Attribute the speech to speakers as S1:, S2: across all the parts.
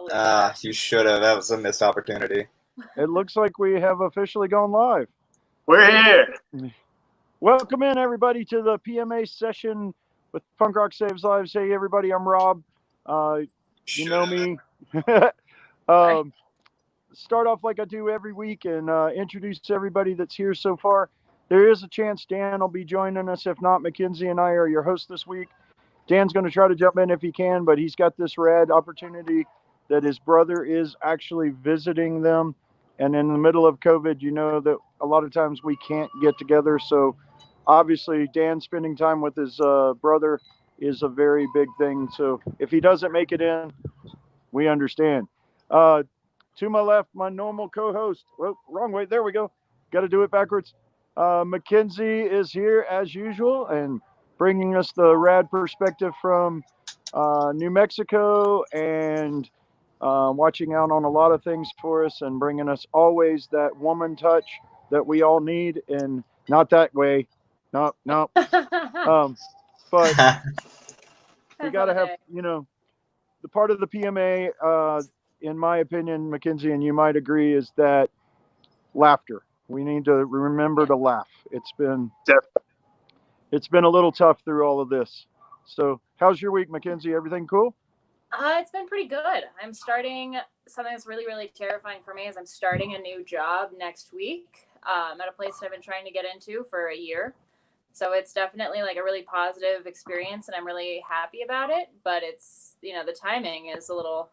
S1: You should have. That was a missed opportunity.
S2: It looks like we have officially gone live.
S3: We're here.
S2: Welcome in, everybody, to the PMA session with Punk Rock Saves Lives. Hey, everybody, I'm Rob. You know me. Start off like I do every week and introduce everybody that's here so far. There is a chance Dan will be joining us. If not, Mackenzie and I are your hosts this week. Dan's going to try to jump in if he can, but he's got this rad opportunity that his brother is actually visiting them. And in the middle of COVID, you know that a lot of times we can't get together. So obviously Dan spending time with his brother is a very big thing. So if he doesn't make it in, we understand. To my left, my normal co-host. Whoa, wrong way. There we go. Got to do it backwards. Mackenzie is here as usual and bringing us the rad perspective from New Mexico and watching out on a lot of things for us and bringing us always that woman touch that we all need, and not that way. No. But we got to have, the part of the PMA, in my opinion, Mackenzie, and you might agree, is that laughter. We need to remember to laugh. It's been a little tough through all of this. So how's your week, Mackenzie? Everything cool?
S4: It's been pretty good. I'm starting something that's really, really terrifying for me is I'm starting a new job next week at a place that I've been trying to get into for a year. So it's definitely like a really positive experience and I'm really happy about it. But it's, the timing is a little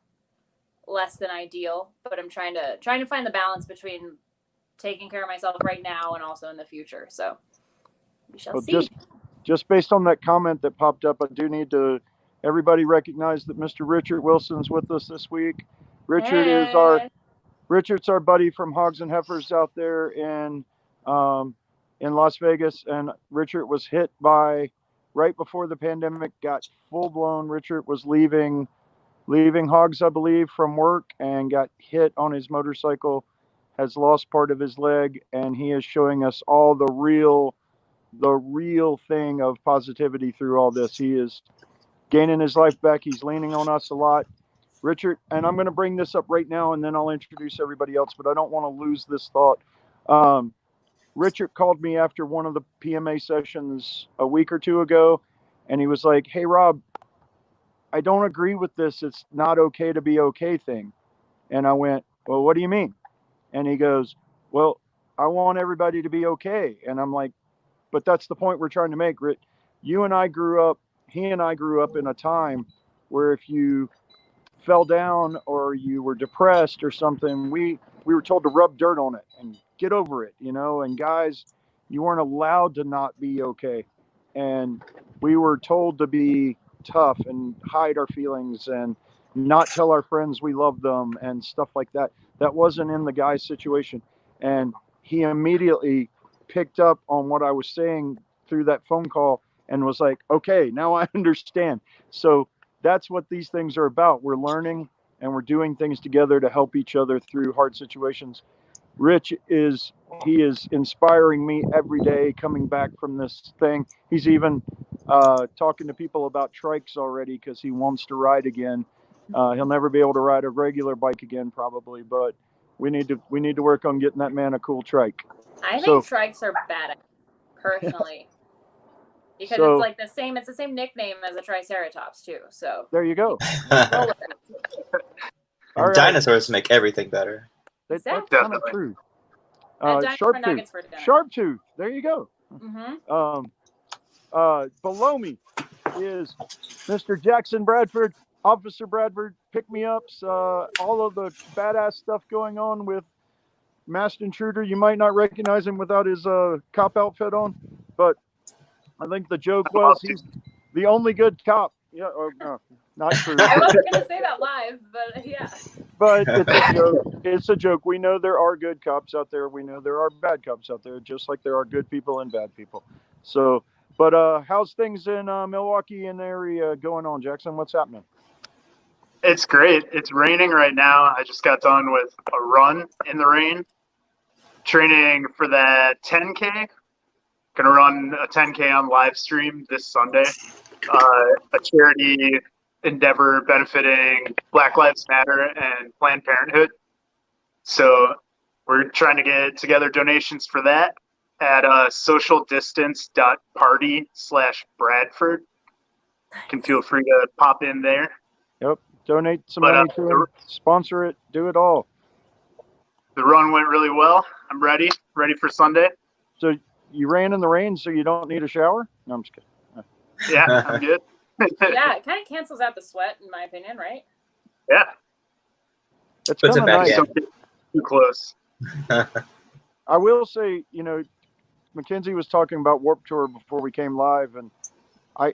S4: less than ideal, but I'm trying to find the balance between taking care of myself right now and also in the future. So we shall see.
S2: Just based on that comment that popped up, I do need to everybody recognize that Mr. Richard Wilson's with us this week. Richard's our buddy from Hogs and Heifers out there in Las Vegas. And Richard was hit by, right before the pandemic got full blown, Richard was leaving Hogs, I believe, from work and got hit on his motorcycle, has lost part of his leg, and he is showing us all the real thing of positivity through all this. He is gaining his life back. He's leaning on us a lot. Richard, and I'm going to bring this up right now and then I'll introduce everybody else, but I don't want to lose this thought. Richard called me after one of the PMA sessions a week or two ago, and he was like, "Hey, Rob, I don't agree with this. It's not okay to be okay thing." And I went, "Well, what do you mean?" And he goes, "Well, I want everybody to be okay." And I'm like, "But that's the point we're trying to make, Rich. He and I grew up in a time where if you fell down or you were depressed or something, we were told to rub dirt on it and get over it, and guys, you weren't allowed to not be okay. And we were told to be tough and hide our feelings and not tell our friends we love them and stuff like that. That wasn't in the guy's situation. And he immediately picked up on what I was saying through that phone call and was like, "Okay, now I understand." So that's what these things are about. We're learning and we're doing things together to help each other through hard situations. Rich is inspiring me every day coming back from this thing. He's even talking to people about trikes already because he wants to ride again. He'll never be able to ride a regular bike again probably, but we need to work on getting that man a cool trike.
S4: I think trikes are bad, personally. Because it's the same nickname as a triceratops too. So
S2: there you go.
S1: Dinosaurs make everything better.
S2: That's kind of true. Sharp tooth. There you go.
S4: Mm-hmm.
S2: Below me is Mr. Jackson Bradford, Officer Bradford, pick-me-ups, all of the badass stuff going on with Masked Intruder. You might not recognize him without his cop outfit on, but I think the joke was he's the only good cop. Yeah, or no, not true.
S4: I wasn't going to say that live, but yeah.
S2: But it's a joke. It's a joke. We know there are good cops out there. We know there are bad cops out there, just like there are good people and bad people. So, but how's things in Milwaukee and area going on, Jackson? What's happening?
S3: It's great. It's raining right now. I just got done with a run in the rain, training for that 10K. Going to run a 10K on live stream this Sunday. A charity endeavor benefiting Black Lives Matter and Planned Parenthood. So we're trying to get together donations for that at socialdistance.party/Bradford. You can feel free to pop in there.
S2: Yep. Donate some money to him, sponsor it, do it all.
S3: The run went really well. I'm ready for Sunday.
S2: So you ran in the rain, so you don't need a shower? No, I'm just kidding.
S3: Yeah, I'm good.
S4: Yeah, it kind of cancels out the sweat, in my opinion, right?
S3: Yeah,
S2: It's
S1: Puts
S2: kind
S1: it
S2: of
S1: back
S2: nice.
S1: in.
S3: too close.
S2: I will say, Mackenzie was talking about Warped Tour before we came live, and I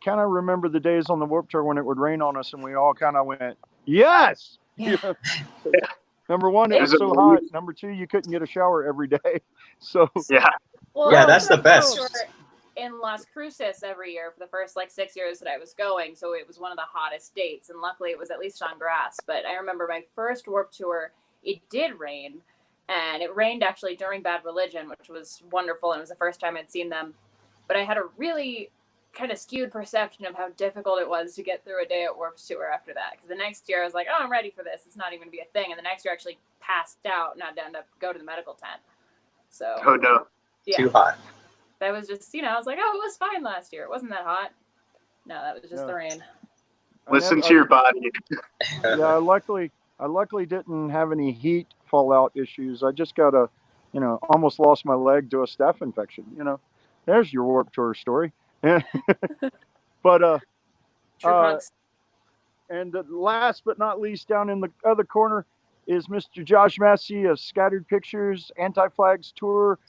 S2: kind of remember the days on the Warped Tour when it would rain on us, and we all kind of went, yes!
S4: Yeah.
S2: Number one, it was so hot. Number two, you couldn't get a shower every day. So
S3: Yeah,
S4: Well,
S1: Yeah,
S4: I
S1: that's the
S4: was on
S1: best.
S4: tour in Las Cruces every year for the first 6 years that I was going, so it was one of the hottest dates, and luckily it was at least on grass. But I remember my first Warped Tour, it did rain, and it rained actually during Bad Religion, which was wonderful, and it was the first time I'd seen them. But I had a really kind of skewed perception of how difficult it was to get through a day at Warped Tour after that. Because the next year I was like, oh, I'm ready for this. It's not even going to be a thing. And the next year I actually passed out and had to end up go to the medical tent. So,
S3: oh no.
S4: yeah.
S1: Too hot.
S4: That was just, I was like, oh, it was fine last year. It wasn't that hot. No, that was just the rain.
S3: Listen to your body.
S2: Yeah, I luckily didn't have any heat fallout issues. I just got almost lost my leg to a staph infection. There's your Warped Tour story. But
S4: True hugs.
S2: and last but not least, down in the other corner is Mr. Josh Massie of Scattered Pictures, Anti-Flags tour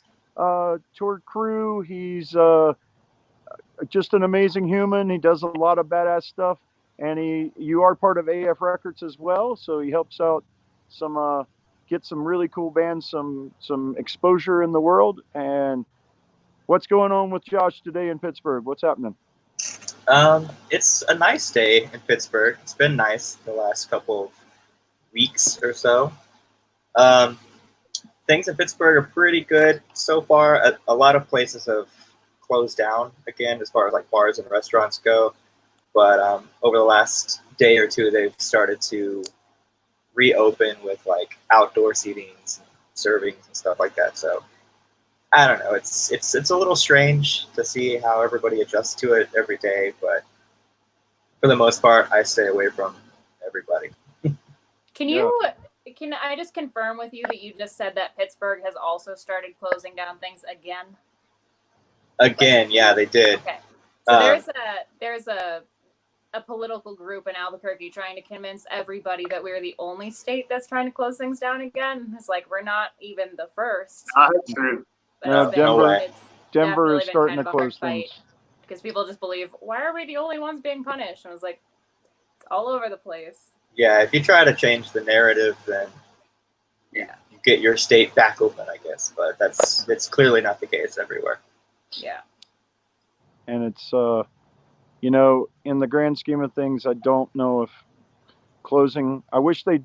S2: crew. He's just an amazing human. He does a lot of badass stuff, and you are part of AF Records as well, so he helps out get some really cool bands some exposure in the world. And what's going on with Josh today in Pittsburgh? What's happening?
S1: It's a nice day in Pittsburgh. It's been nice the last couple of weeks or so. Things in Pittsburgh are pretty good so far. A lot of places have closed down again as far as like bars and restaurants go. But over the last day or two, they've started to reopen with like outdoor seatings, and servings, and stuff like that. So I don't know. It's a little strange to see how everybody adjusts to it every day, but for the most part, I stay away from everybody.
S4: Can I just confirm with you that you just said that Pittsburgh has also started closing down things again?
S1: Again, yeah, they did.
S4: Okay. So there's a political group in Albuquerque trying to convince everybody that we're the only state that's trying to close things down again. It's like we're not even the first.
S3: That's true.
S2: No, Denver is starting to close things
S4: because people just believe, why are we the only ones being punished? And I was like, it's all over the place.
S1: Yeah, if you try to change the narrative, then you get your state back open, I guess. But it's clearly not the case everywhere.
S4: Yeah.
S2: And it's in the grand scheme of things, I don't know if closing. I wish they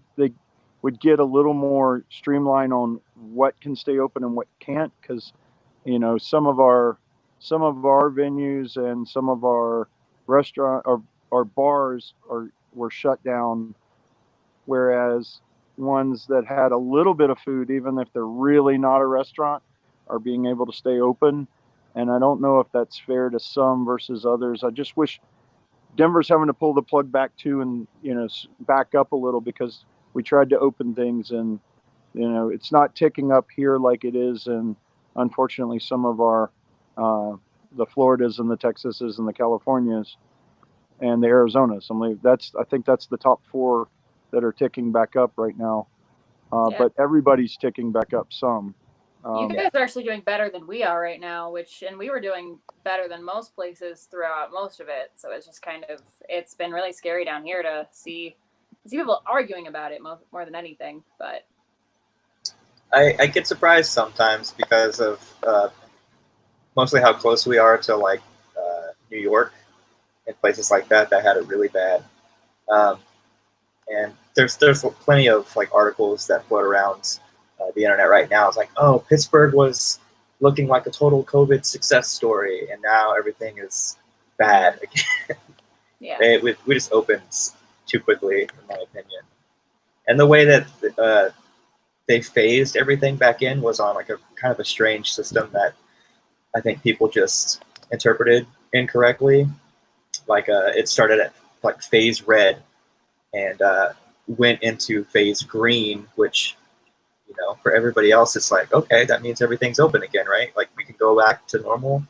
S2: would get a little more streamlined on what can stay open and what can't, because some of our venues and some of our restaurant or bars were shut down, whereas ones that had a little bit of food, even if they're really not a restaurant, are being able to stay open. And I don't know if that's fair to some versus others. I just wish Denver's having to pull the plug back too, and back up a little, because we tried to open things, and it's not ticking up here like it is, and unfortunately some of our the Floridas and the Texases and the Californias and the Arizonas. I think that's the top four that are ticking back up right now. But everybody's ticking back up some.
S4: You guys are actually doing better than we are right now, and we were doing better than most places throughout most of it. So it's just it's been really scary down here to see people arguing about it more than anything. But
S1: I get surprised sometimes because of mostly how close we are to like New York and places like that had it really bad. And there's plenty of like articles that float around the internet right now. It's like, oh, Pittsburgh was looking like a total COVID success story, and now everything is bad again.
S4: Yeah.
S1: We just opened too quickly, in my opinion. And the way that they phased everything back in was on like a kind of a strange system that I think people just interpreted incorrectly. Like it started at like phase red and went into phase green, which, you know, for everybody else, it's like, okay, that means everything's open again, right? Like we can go back to normal.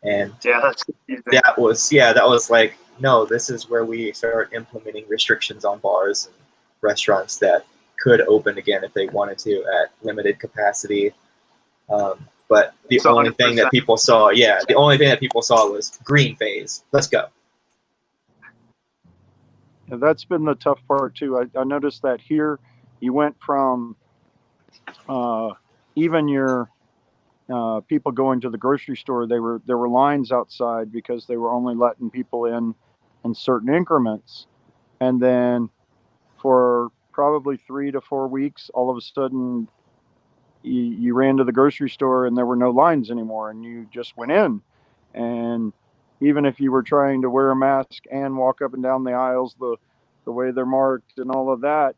S1: And
S3: Yeah, that's confusing.
S1: that was like, no, this is where we start implementing restrictions on bars and restaurants that could open again if they wanted to at limited capacity. But the
S3: It's
S1: only thing that
S3: 100%.
S1: people saw, the only thing that people saw was green phase. Let's go.
S2: And that's been the tough part too. I noticed that here you went from even your people going to the grocery store, there were lines outside because they were only letting people in certain increments. And then for probably 3 to 4 weeks, all of a sudden you ran to the grocery store and there were no lines anymore, and you just went in. And even if you were trying to wear a mask and walk up and down the aisles the way they're marked and all of that,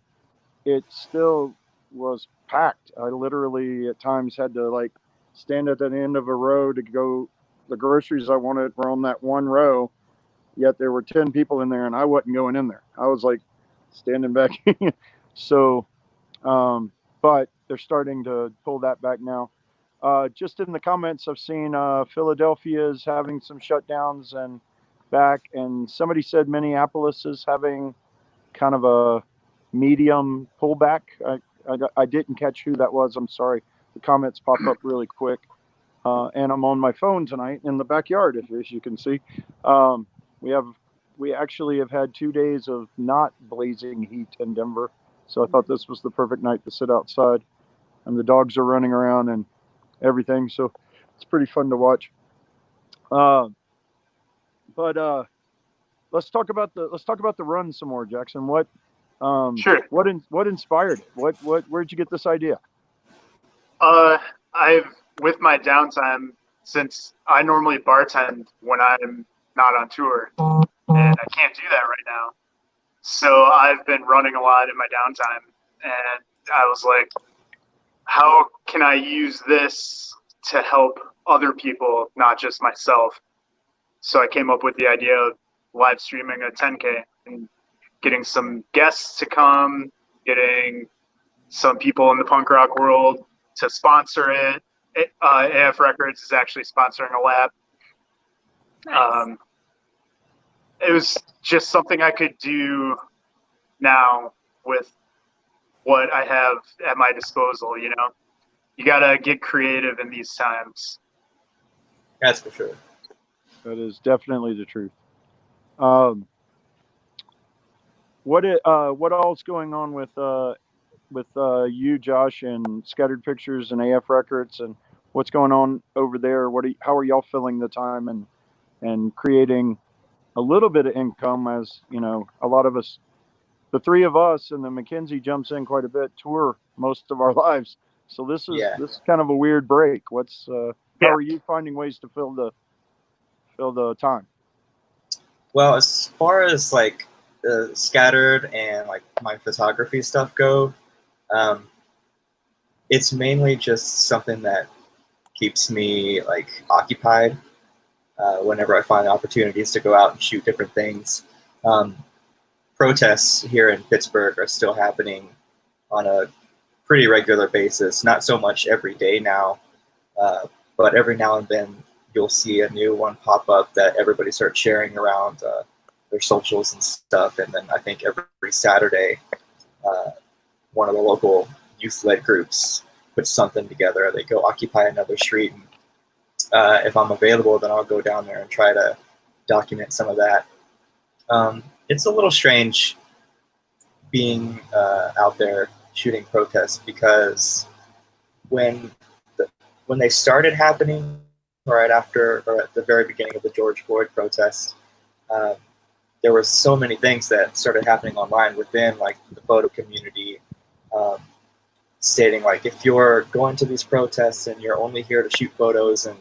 S2: it still was packed. I literally at times had to like stand at the end of a row to go. The groceries I wanted were on that one row, yet there were 10 people in there and I wasn't going in there. I was like standing back. So, but they're starting to pull that back now. Just in the comments, I've seen Philadelphia is having some shutdowns and back, and somebody said Minneapolis is having kind of a medium pullback. I didn't catch who that was. I'm sorry. The comments pop up really quick. And I'm on my phone tonight in the backyard, as you can see. We actually have had 2 days of not blazing heat in Denver. So I thought this was the perfect night to sit outside, and the dogs are running around and everything. So it's pretty fun to watch. But let's talk about the run some more, Jackson.
S3: Sure.
S2: What inspired it? Where'd you get this idea?
S3: With my downtime, since I normally bartend when I'm not on tour, and I can't do that right now. So I've been running a lot in my downtime, and I was like, how can I use this to help other people, not just myself? So I came up with the idea of live streaming a 10K and getting some guests to come, getting some people in the punk rock world to sponsor it. AF Records is actually sponsoring a lap.
S4: Nice.
S3: It was just something I could do now with what I have at my disposal, you know? You gotta get creative in these times.
S1: That's for sure.
S2: That is definitely the truth. What all's going on with you, Josh, and Scattered Pictures and AF Records, and what's going on over there? How are y'all filling the time and creating a little bit of income? As you know, a lot of us, the three of us, and then Mackenzie jumps in quite a bit, tour most of our lives. So this is kind of a weird break. How are you finding ways to fill the time?
S1: Well, as far as like Scattered and like my photography stuff go, it's mainly just something that keeps me like occupied whenever I find opportunities to go out and shoot different things. Protests here in Pittsburgh are still happening on a pretty regular basis, not so much every day now, but every now and then you'll see a new one pop up that everybody starts sharing around their socials and stuff. And then I think every Saturday, one of the local youth-led groups puts something together. They go occupy another street. And if I'm available, then I'll go down there and try to document some of that. It's a little strange being out there shooting protests, because when they started happening right after or at the very beginning of the George Floyd protests, there were so many things that started happening online within like the photo community, stating like, if you're going to these protests and you're only here to shoot photos and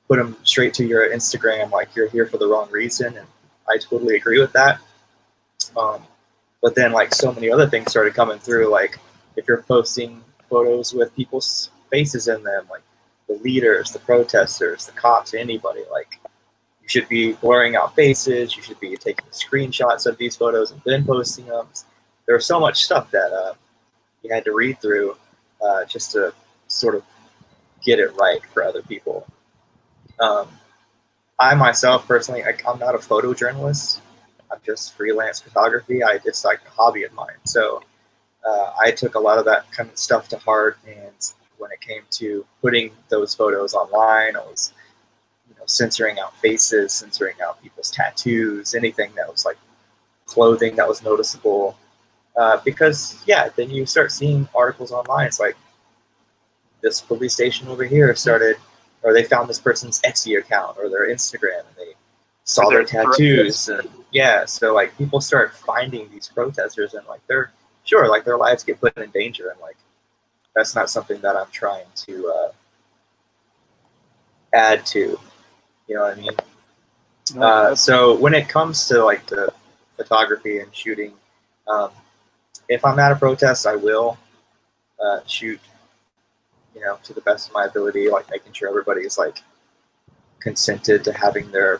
S1: put them straight to your Instagram, like you're here for the wrong reason. And I totally agree with that. But then like so many other things started coming through. Like if you're posting photos with people's faces in them, like the leaders, the protesters, the cops, anybody, like you should be blurring out faces. You should be taking screenshots of these photos and then posting them. There was so much stuff that you had to read through just to sort of get it right for other people. I myself personally, I'm not a photojournalist. I'm just freelance photography. It's like a hobby of mine. So I took a lot of that kind of stuff to heart. And when it came to putting those photos online, I was, censoring out faces, censoring out people's tattoos, anything that was like clothing that was noticeable. Because then you start seeing articles online. It's like this police station over here started, or they found this person's Etsy account or their Instagram, and they saw their tattoos, and so like people start finding these protesters, and like their lives get put in danger, and like that's not something that I'm trying to add to, you know what I mean? So when it comes to like the photography and shooting, if I'm at a protest, I will shoot, to the best of my ability, like making sure everybody's like consented to having their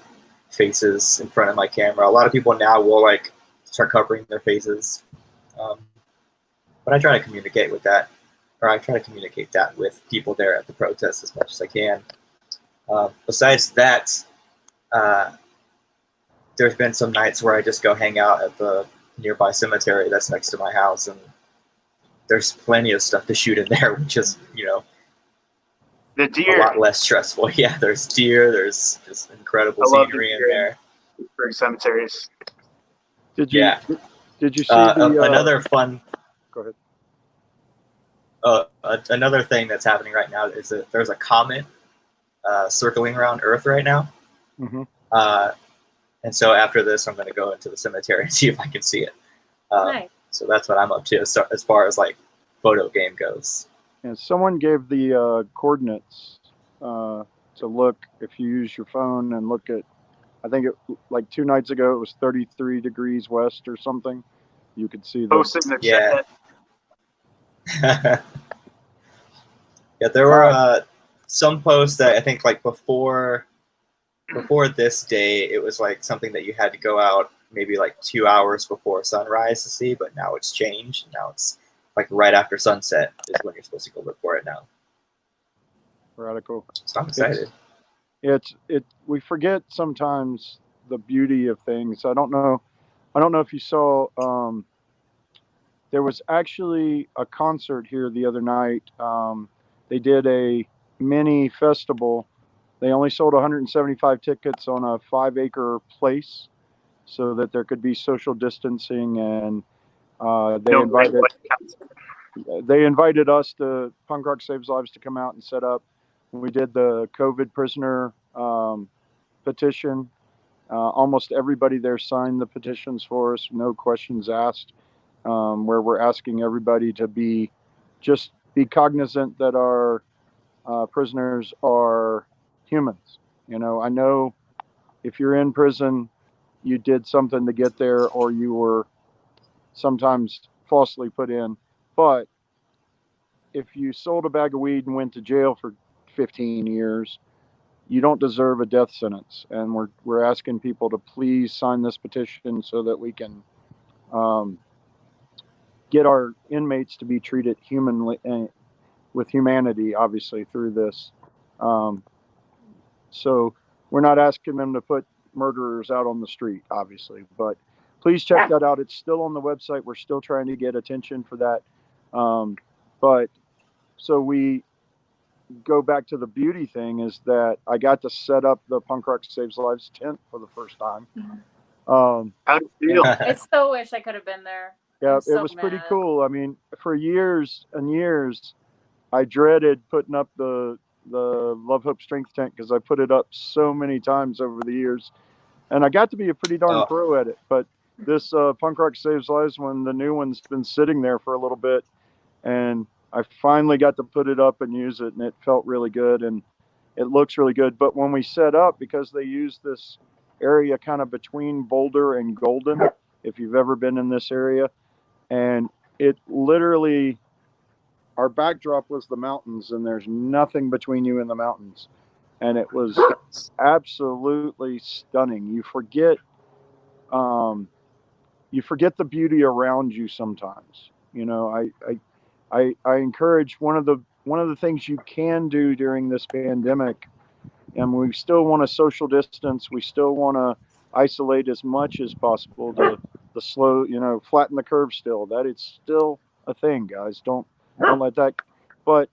S1: faces in front of my camera. A lot of people now will like start covering their faces, but I try to communicate with that, or I try to communicate that with people there at the protest as much as I can. Besides that, there's been some nights where I just go hang out at the nearby cemetery that's next to my house, and there's plenty of stuff to shoot in there, which is,
S3: the deer,
S1: a lot less stressful. Yeah, there's deer, there's just incredible scenery in there.
S3: For cemeteries.
S2: Did you see
S1: another fun?
S2: Go ahead.
S1: Another thing that's happening right now is that there's a comet circling around Earth right now.
S2: Mm-hmm.
S1: And so after this, I'm going to go into the cemetery and see if I can see it.
S4: Nice.
S1: So that's what I'm up to as far as like photo game goes.
S2: And someone gave the coordinates to look if you use your phone and look at, I think like 2 nights ago, it was 33 degrees west or something. You could see the
S3: post in the chat.
S1: There were some posts that I think like before this day, it was like something that you had to go out maybe like 2 hours before sunrise to see, but now it's changed. Now it's like right after sunset is when you're supposed to go look for it now.
S2: Radical.
S1: So I'm excited.
S2: We forget sometimes the beauty of things. I don't know if you saw, there was actually a concert here the other night. They did a mini festival. They only sold 175 tickets on a 5-acre place so that there could be social distancing, and they invited us, to Punk Rock Saves Lives, to come out and set up. We did the COVID prisoner petition. Almost everybody there signed the petitions for us, no questions asked, where we're asking everybody to be cognizant that our prisoners are humans. I know if you're in prison, you did something to get there, or you were sometimes falsely put in. But if you sold a bag of weed and went to jail for 15 years, you don't deserve a death sentence. And we're asking people to please sign this petition so that we can get our inmates to be treated humanly, with humanity, obviously, through this. So we're not asking them to put murderers out on the street, obviously, but please check that out. It's still on the website. We're still trying to get attention for that. But so we go back to the beauty thing, is that I got to set up the Punk Rock Saves Lives tent for the first time.
S3: How do you feel?
S4: I so wish I could have been there.
S2: Yeah,
S4: I'm so
S2: it was pretty
S4: mad.
S2: cool. I mean, for years and years, I dreaded putting up the Love, Hope, Strength tent, because I put it up so many times over the years, and I got to be a pretty darn pro at it. But this Punk Rock Saves Lives one, the new one's been sitting there for a little bit, and I finally got to put it up and use it, and it felt really good, and it looks really good. But when we set up, because they use this area kind of between Boulder and Golden, if you've ever been in this area. And it literally, our backdrop was the mountains, and there's nothing between you and the mountains. And it was absolutely stunning. You forget the beauty around you sometimes. You know, I encourage one of the things you can do during this pandemic, and we still want to social distance. We still want to isolate as much as possible to the slow, flatten the curve still. That is still a thing, guys. Don't let that. But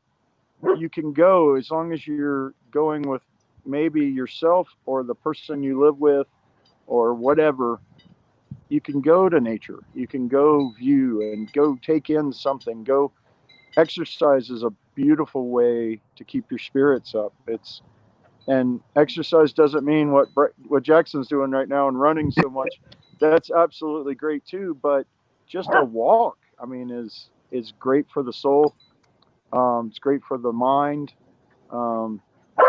S2: you can go as long as you're going with maybe yourself or the person you live with or whatever. You can go to nature. You can go view and go take in something. Go exercise is a beautiful way to keep your spirits up. And exercise doesn't mean what Jackson's doing right now and running so much. That's absolutely great too. But just a walk, I mean, is great for the soul. It's great for the mind.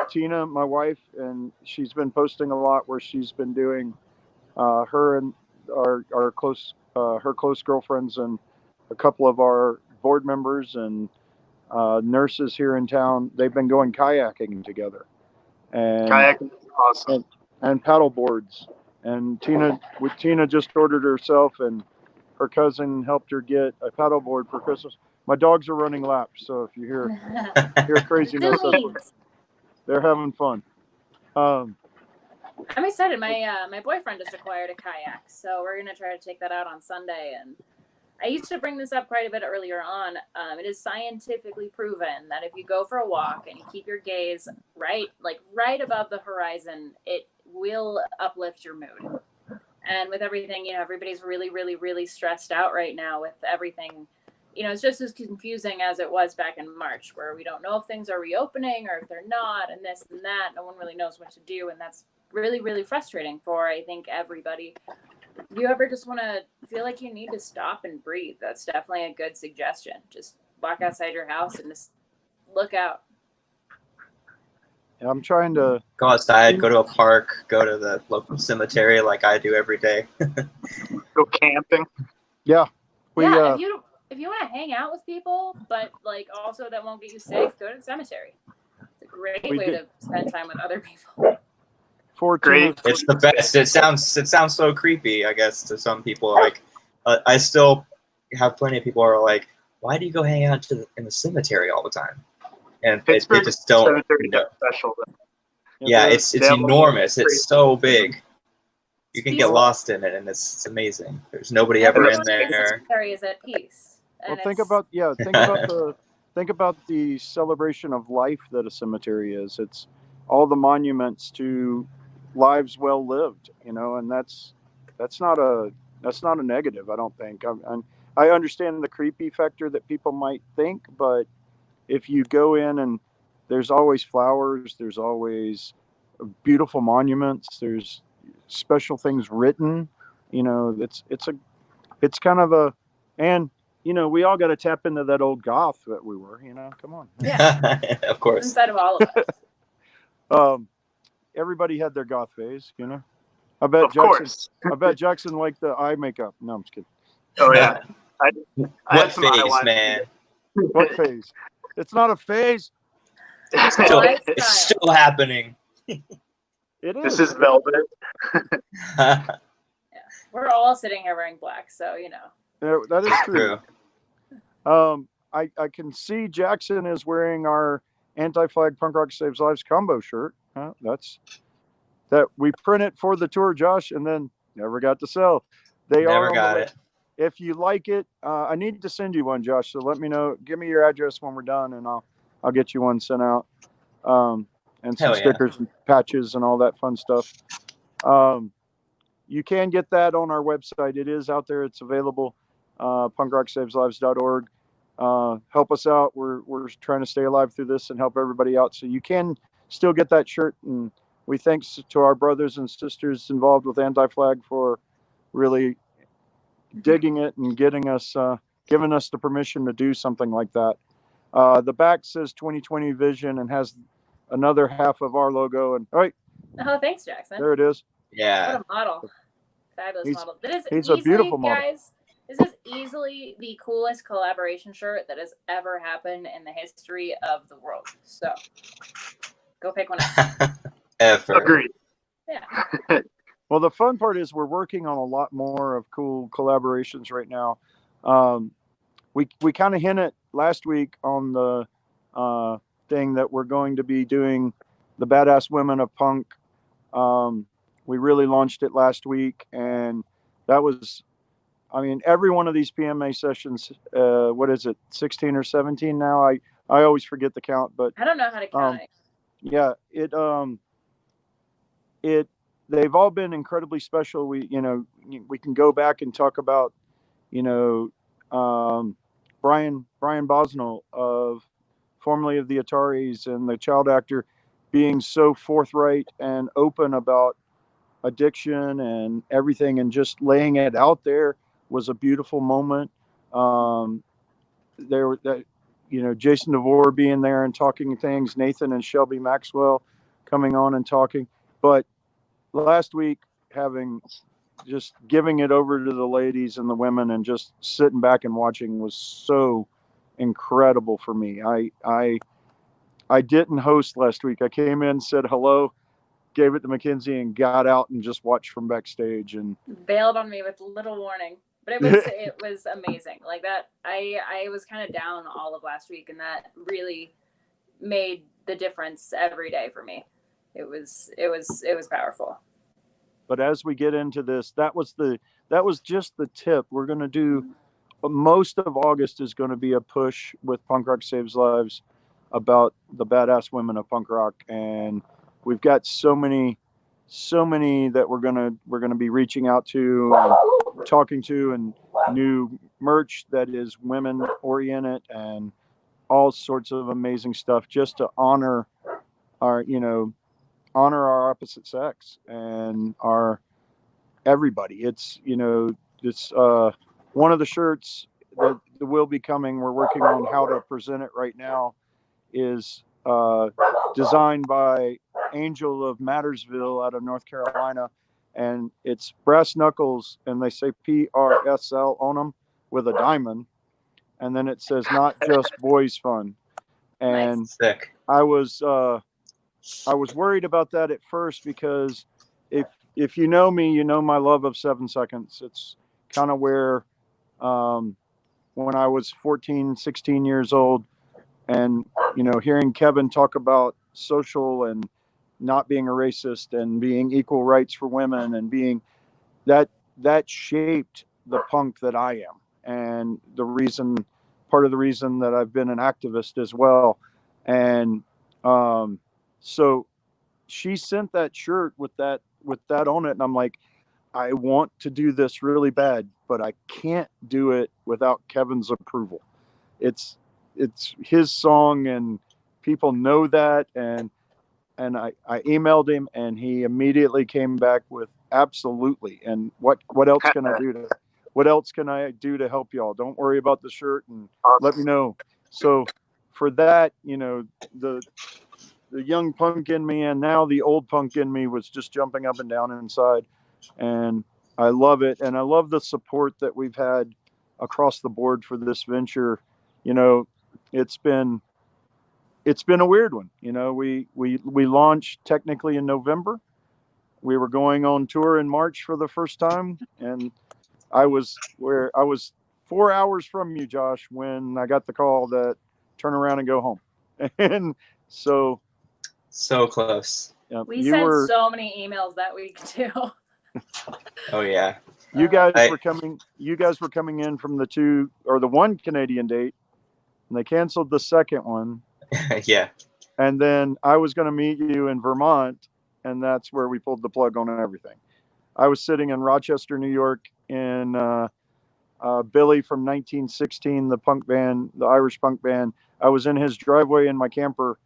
S2: Tina, my wife, and she's been posting a lot where she's been doing her and our close her close girlfriends and a couple of our board members and nurses here in town. They've been going kayaking together, and
S3: Kayaking is awesome.
S2: and paddle boards. And Tina just ordered herself, and her cousin helped her get a paddle board for Christmas. My dogs are running laps, so if you hear craziness, they're having fun.
S4: I'm excited. My boyfriend just acquired a kayak, so we're gonna try to take that out on Sunday. And I used to bring this up quite a bit earlier on. It is scientifically proven that if you go for a walk and you keep your gaze right above the horizon, it will uplift your mood. And with everything, everybody's really, really, really stressed out right now with everything. It's just as confusing as it was back in March, where we don't know if things are reopening or if they're not, and this and that. No one really knows what to do, and that's really, really frustrating for, I think, everybody. If you ever just want to feel like you need to stop and breathe, that's definitely a good suggestion. Just walk outside your house and just look out.
S2: I'm trying to
S1: go outside, go to a park, go to the local cemetery like I do every day.
S3: Go camping.
S2: Yeah.
S4: If you want to hang out with people, but also that won't get you sick, go to the cemetery. It's a great way to spend time with other people.
S3: Great.
S1: It's the best. It sounds so creepy, I guess, to some people. I still have plenty of people who are like, "Why do you go hang out in the cemetery all the time?" And they just don't know.
S3: Special.
S1: Yeah, it's enormous. It's so big. You can get lost in it, and it's amazing. There's nobody ever in there.
S4: The cemetery is at peace.
S2: Well, think about the celebration of life that a cemetery is. It's all the monuments to lives well lived, and that's not a negative, I don't think. I understand the creepy factor that people might think, but if you go in and there's always flowers, there's always beautiful monuments, there's special things written, it's kind of a, and we all got to tap into that old goth that we were, come on.
S4: Yeah.
S1: Of course.
S4: Inside of all of us.
S2: Everybody had their goth phase, I bet Jackson liked the eye makeup. No, I'm just kidding.
S3: Oh yeah.
S1: What phase, man?
S2: What phase? It's not a phase.
S1: It's still happening.
S2: It is.
S3: This is velvet.
S4: Yeah. We're all sitting here wearing black, so
S2: Yeah, that is true. I can see Jackson is wearing our anti-flag Punk Rock Saves Lives combo shirt. That we printed for the tour, Josh, and then never got to sell.
S1: Never got it.
S2: If you like it, I need to send you one, Josh. So let me know. Give me your address when we're done, and I'll get you one sent out. And some stickers and patches and all that fun stuff. You can get that on our website. It is out there. It's available. punkrocksaveslives.org. Help us out. We're trying to stay alive through this and help everybody out. So you can still get that shirt. And we thanks to our brothers and sisters involved with Anti-Flag for really digging it and giving us the permission to do something like that. The back says 2020 Vision and has another half of our logo. And all right.
S4: Oh, thanks, Jackson.
S2: There it is.
S1: Yeah.
S4: What a model. Fabulous model. That is
S2: he's
S4: easily,
S2: a beautiful model.
S4: guys, this is easily the coolest collaboration shirt that has ever happened in the history of the world. So go pick one up.
S3: Agreed.
S4: Yeah.
S2: Well, the fun part is we're working on a lot more of cool collaborations right now. We kind of hinted last week on the thing that we're going to be doing the Badass Women of Punk. We really launched it last week, and that was, I mean, every one of these PMA sessions, what is it, 16 or 17 now? I always forget the count, but
S4: I don't know how to count it.
S2: yeah, they've all been incredibly special. We can go back and talk about, Brian Bosnell, of formerly of the Ataris and the child actor, being so forthright and open about addiction and everything, and just laying it out there was a beautiful moment. There that, Jason DeVore being there and talking things, Nathan and Shelby Maxwell coming on and talking. But last week, just giving it over to the ladies and the women and just sitting back and watching was so incredible for me. I didn't host last week. I came in, said hello, gave it to Mackenzie, and got out and just watched from backstage and
S4: bailed on me with little warning. But it was amazing. Like that, I was kind of down all of last week, and that really made the difference every day for me. It was powerful.
S2: But as we get into this, that was just the tip. We're going to do, most of August is going to be a push with Punk Rock Saves Lives about the badass women of punk rock, and we've got so many that we're gonna be reaching out to and talking to, and new merch that is women oriented and all sorts of amazing stuff, just to honor our opposite sex and our everybody. It's one of the shirts that will be coming. We're working on how to present it right now. Is designed by Angel of Mattersville out of North Carolina, and it's brass knuckles, and they say PRSL on them with a diamond, and then it says "Not Just Boys Fun." And
S1: nice. Sick.
S2: I was worried about that at first, because if you know me, you know my love of 7 seconds. It's kind of where when I was 14, 16 years old, and hearing Kevin talk about social and not being a racist and being equal rights for women, and being that shaped the punk that I am, and part of the reason that I've been an activist as well. And so she sent that shirt with that on it, and I'm like, I want to do this really bad, but I can't do it without Kevin's approval. It's his song, and people know that. And I emailed him, and he immediately came back with absolutely. And what else can I do to help y'all? Don't worry about the shirt, and let me know. So for that, the young punk in me, and now the old punk in me, was just jumping up and down inside. And I love it. And I love the support that we've had across the board for this venture. It's been a weird one. We launched technically in November. We were going on tour in March for the first time, and I was 4 hours from you, Josh, when I got the call that turn around and go home. And so
S1: close.
S4: We sent so many emails that week too.
S1: Oh yeah.
S2: You guys were coming in from the one Canadian date, and they canceled the second one.
S1: Yeah.
S2: And then I was going to meet you in Vermont, and that's where we pulled the plug on everything. I was sitting in Rochester, New York, in Billy from 1916, the Irish punk band. I was in his driveway in my camper,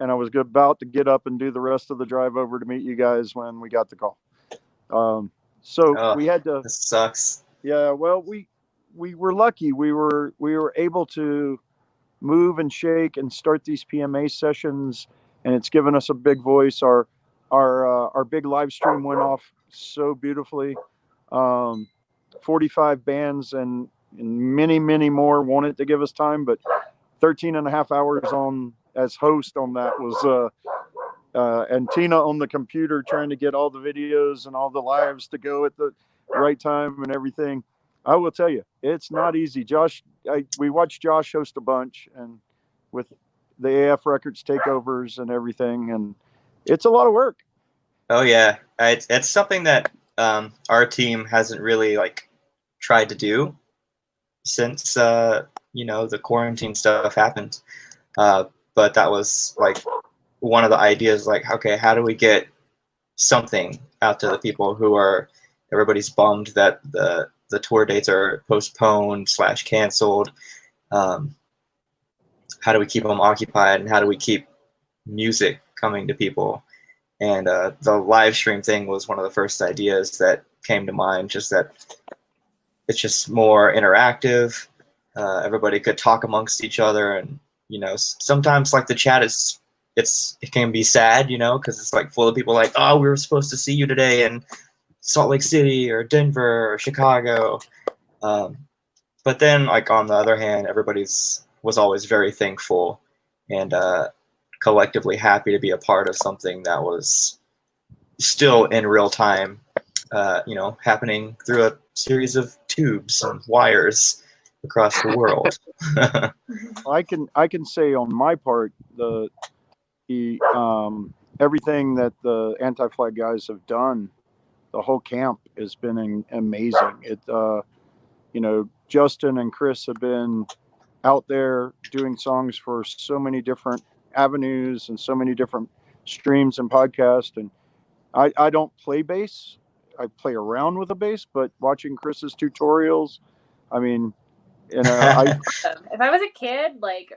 S2: and I was about to get up and do the rest of the drive over to meet you guys when we got the call. We had to.
S1: This sucks.
S2: Yeah, well, we were lucky. We were able to move and shake and start these PMA sessions, and it's given us a big voice. Our our big live stream went off so beautifully. 45 bands and many more wanted to give us time, but 13 and a half hours on as host on that was and Tina on the computer trying to get all the videos and all the lives to go at the right time and everything. I will tell you, it's not easy. We watched Josh host a bunch, and with the AF Records takeovers and everything, and it's a lot of work.
S1: Oh yeah, it's something that our team hasn't really like tried to do since the quarantine stuff happened. But that was like one of the ideas. Like, okay, how do we get something out to the people who are? Everybody's bummed that the tour dates are postponed / canceled. How do we keep them occupied, and how do we keep music coming to people? And the live stream thing was one of the first ideas that came to mind, just that it's just more interactive. Everybody could talk amongst each other, and sometimes like the chat it can be sad, because it's like full of people like, oh, we were supposed to see you today in Salt Lake City or Denver or Chicago. But then, like, on the other hand, was always very thankful and collectively happy to be a part of something that was still in real time, happening through a series of tubes and wires across the world.
S2: I can say on my part, the everything that the Anti-Flag guys have done, the whole camp has been amazing. Justin and Chris have been out there doing songs for so many different avenues and so many different streams and podcasts. And I don't play bass. I play around with a bass, but watching Chris's tutorials, I mean, if
S4: I was a kid, like,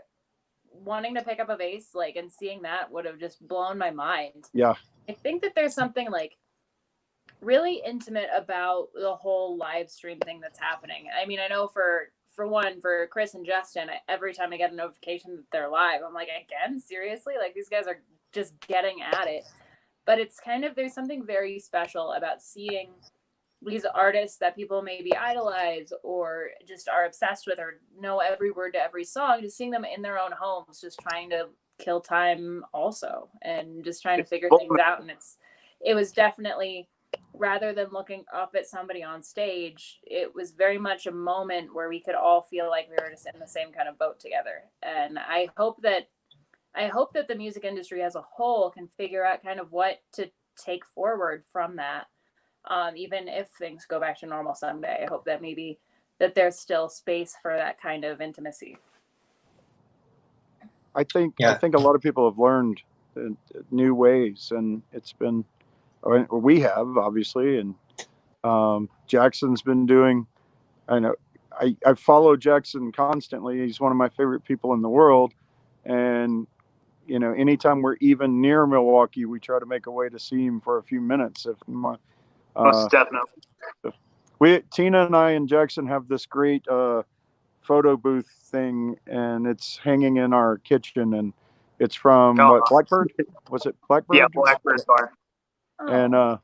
S4: wanting to pick up a bass, like, and seeing that would have just blown my mind.
S2: Yeah.
S4: I think that there's something like really intimate about the whole live stream thing that's happening. I mean, I know for Chris and Justin, every time I get a notification that they're live, I'm like, again, seriously? Like, these guys are just getting at it. But it's kind of, there's something very special about seeing these artists that people maybe idolize or just are obsessed with or know every word to every song, just seeing them in their own homes, just trying to kill time also, and just trying to figure things out. And it was definitely, rather than looking up at somebody on stage, it was very much a moment where we could all feel like we were just in the same kind of boat together. And I hope that the music industry as a whole can figure out kind of what to take forward from that. Even if things go back to normal someday, I hope that maybe that there's still space for that kind of intimacy.
S2: I think a lot of people have learned new ways, and we have, obviously, and Jackson's been doing. I know I follow Jackson constantly. He's one of my favorite people in the world, and anytime we're even near Milwaukee, we try to make a way to see him for a few minutes.
S3: Most definitely.
S2: Tina and I and Jackson have this great photo booth thing, and it's hanging in our kitchen, and it's from Blackbird? Was it Blackbird?
S3: Yeah, Blackbird Bar.
S2: And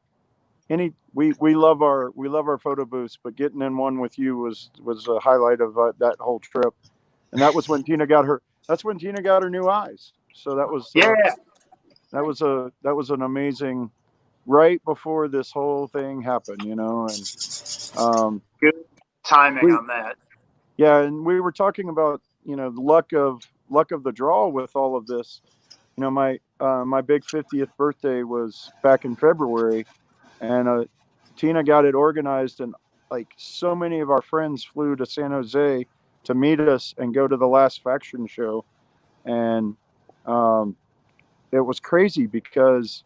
S2: we love our photo booths, but getting in one with you was a highlight of that whole trip. And that was when Tina got her new eyes. So that was that was an amazing, right before this whole thing happened, and
S3: good timing on that.
S2: Yeah, and we were talking about the luck of the draw with all of this. My big 50th birthday was back in February, and Tina got it organized, and like so many of our friends flew to San Jose to meet us and go to the last Faction show, and it was crazy because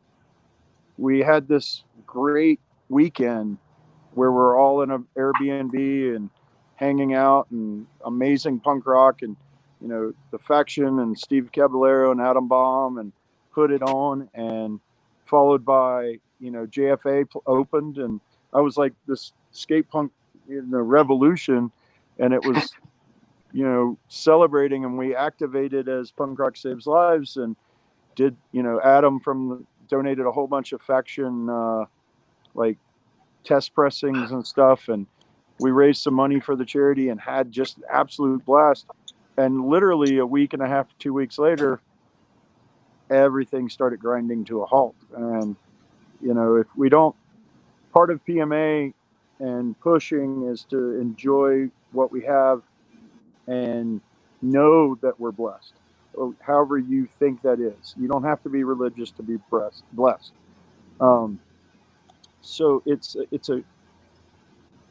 S2: we had this great weekend where we're all in an Airbnb and hanging out and amazing punk rock, and the Faction and Steve Caballero and Adam Baum and Put It On, and followed by JFA opened, and I was like this skate punk revolution, and it was celebrating, and we activated as Punk Rock Saves Lives, and did Adam from donated a whole bunch of faction like test pressings and stuff, and we raised some money for the charity and had just an absolute blast. And literally a week and a half, 2 weeks later, everything started grinding to a halt. And if we don't, part of PMA and pushing is to enjoy what we have and know that we're blessed, or however you think that is. You don't have to be religious to be blessed. So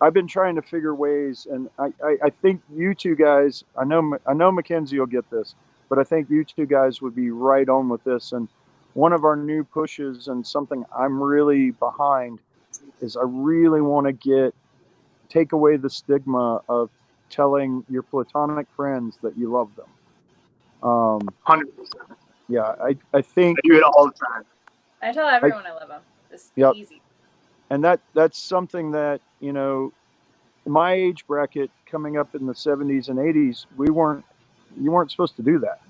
S2: I've been trying to figure ways, and I think you two guys, I know Mackenzie will get this, but I think you two guys would be right on with this. And one of our new pushes, and something I'm really behind, is I really want to take away the stigma of telling your platonic friends that you love them.
S3: 100%.
S2: Yeah, I think
S3: I do it all the time.
S4: I tell everyone I love them. It's easy.
S2: And that's something that, my age bracket coming up in the 70s and 80s, you weren't supposed to do that,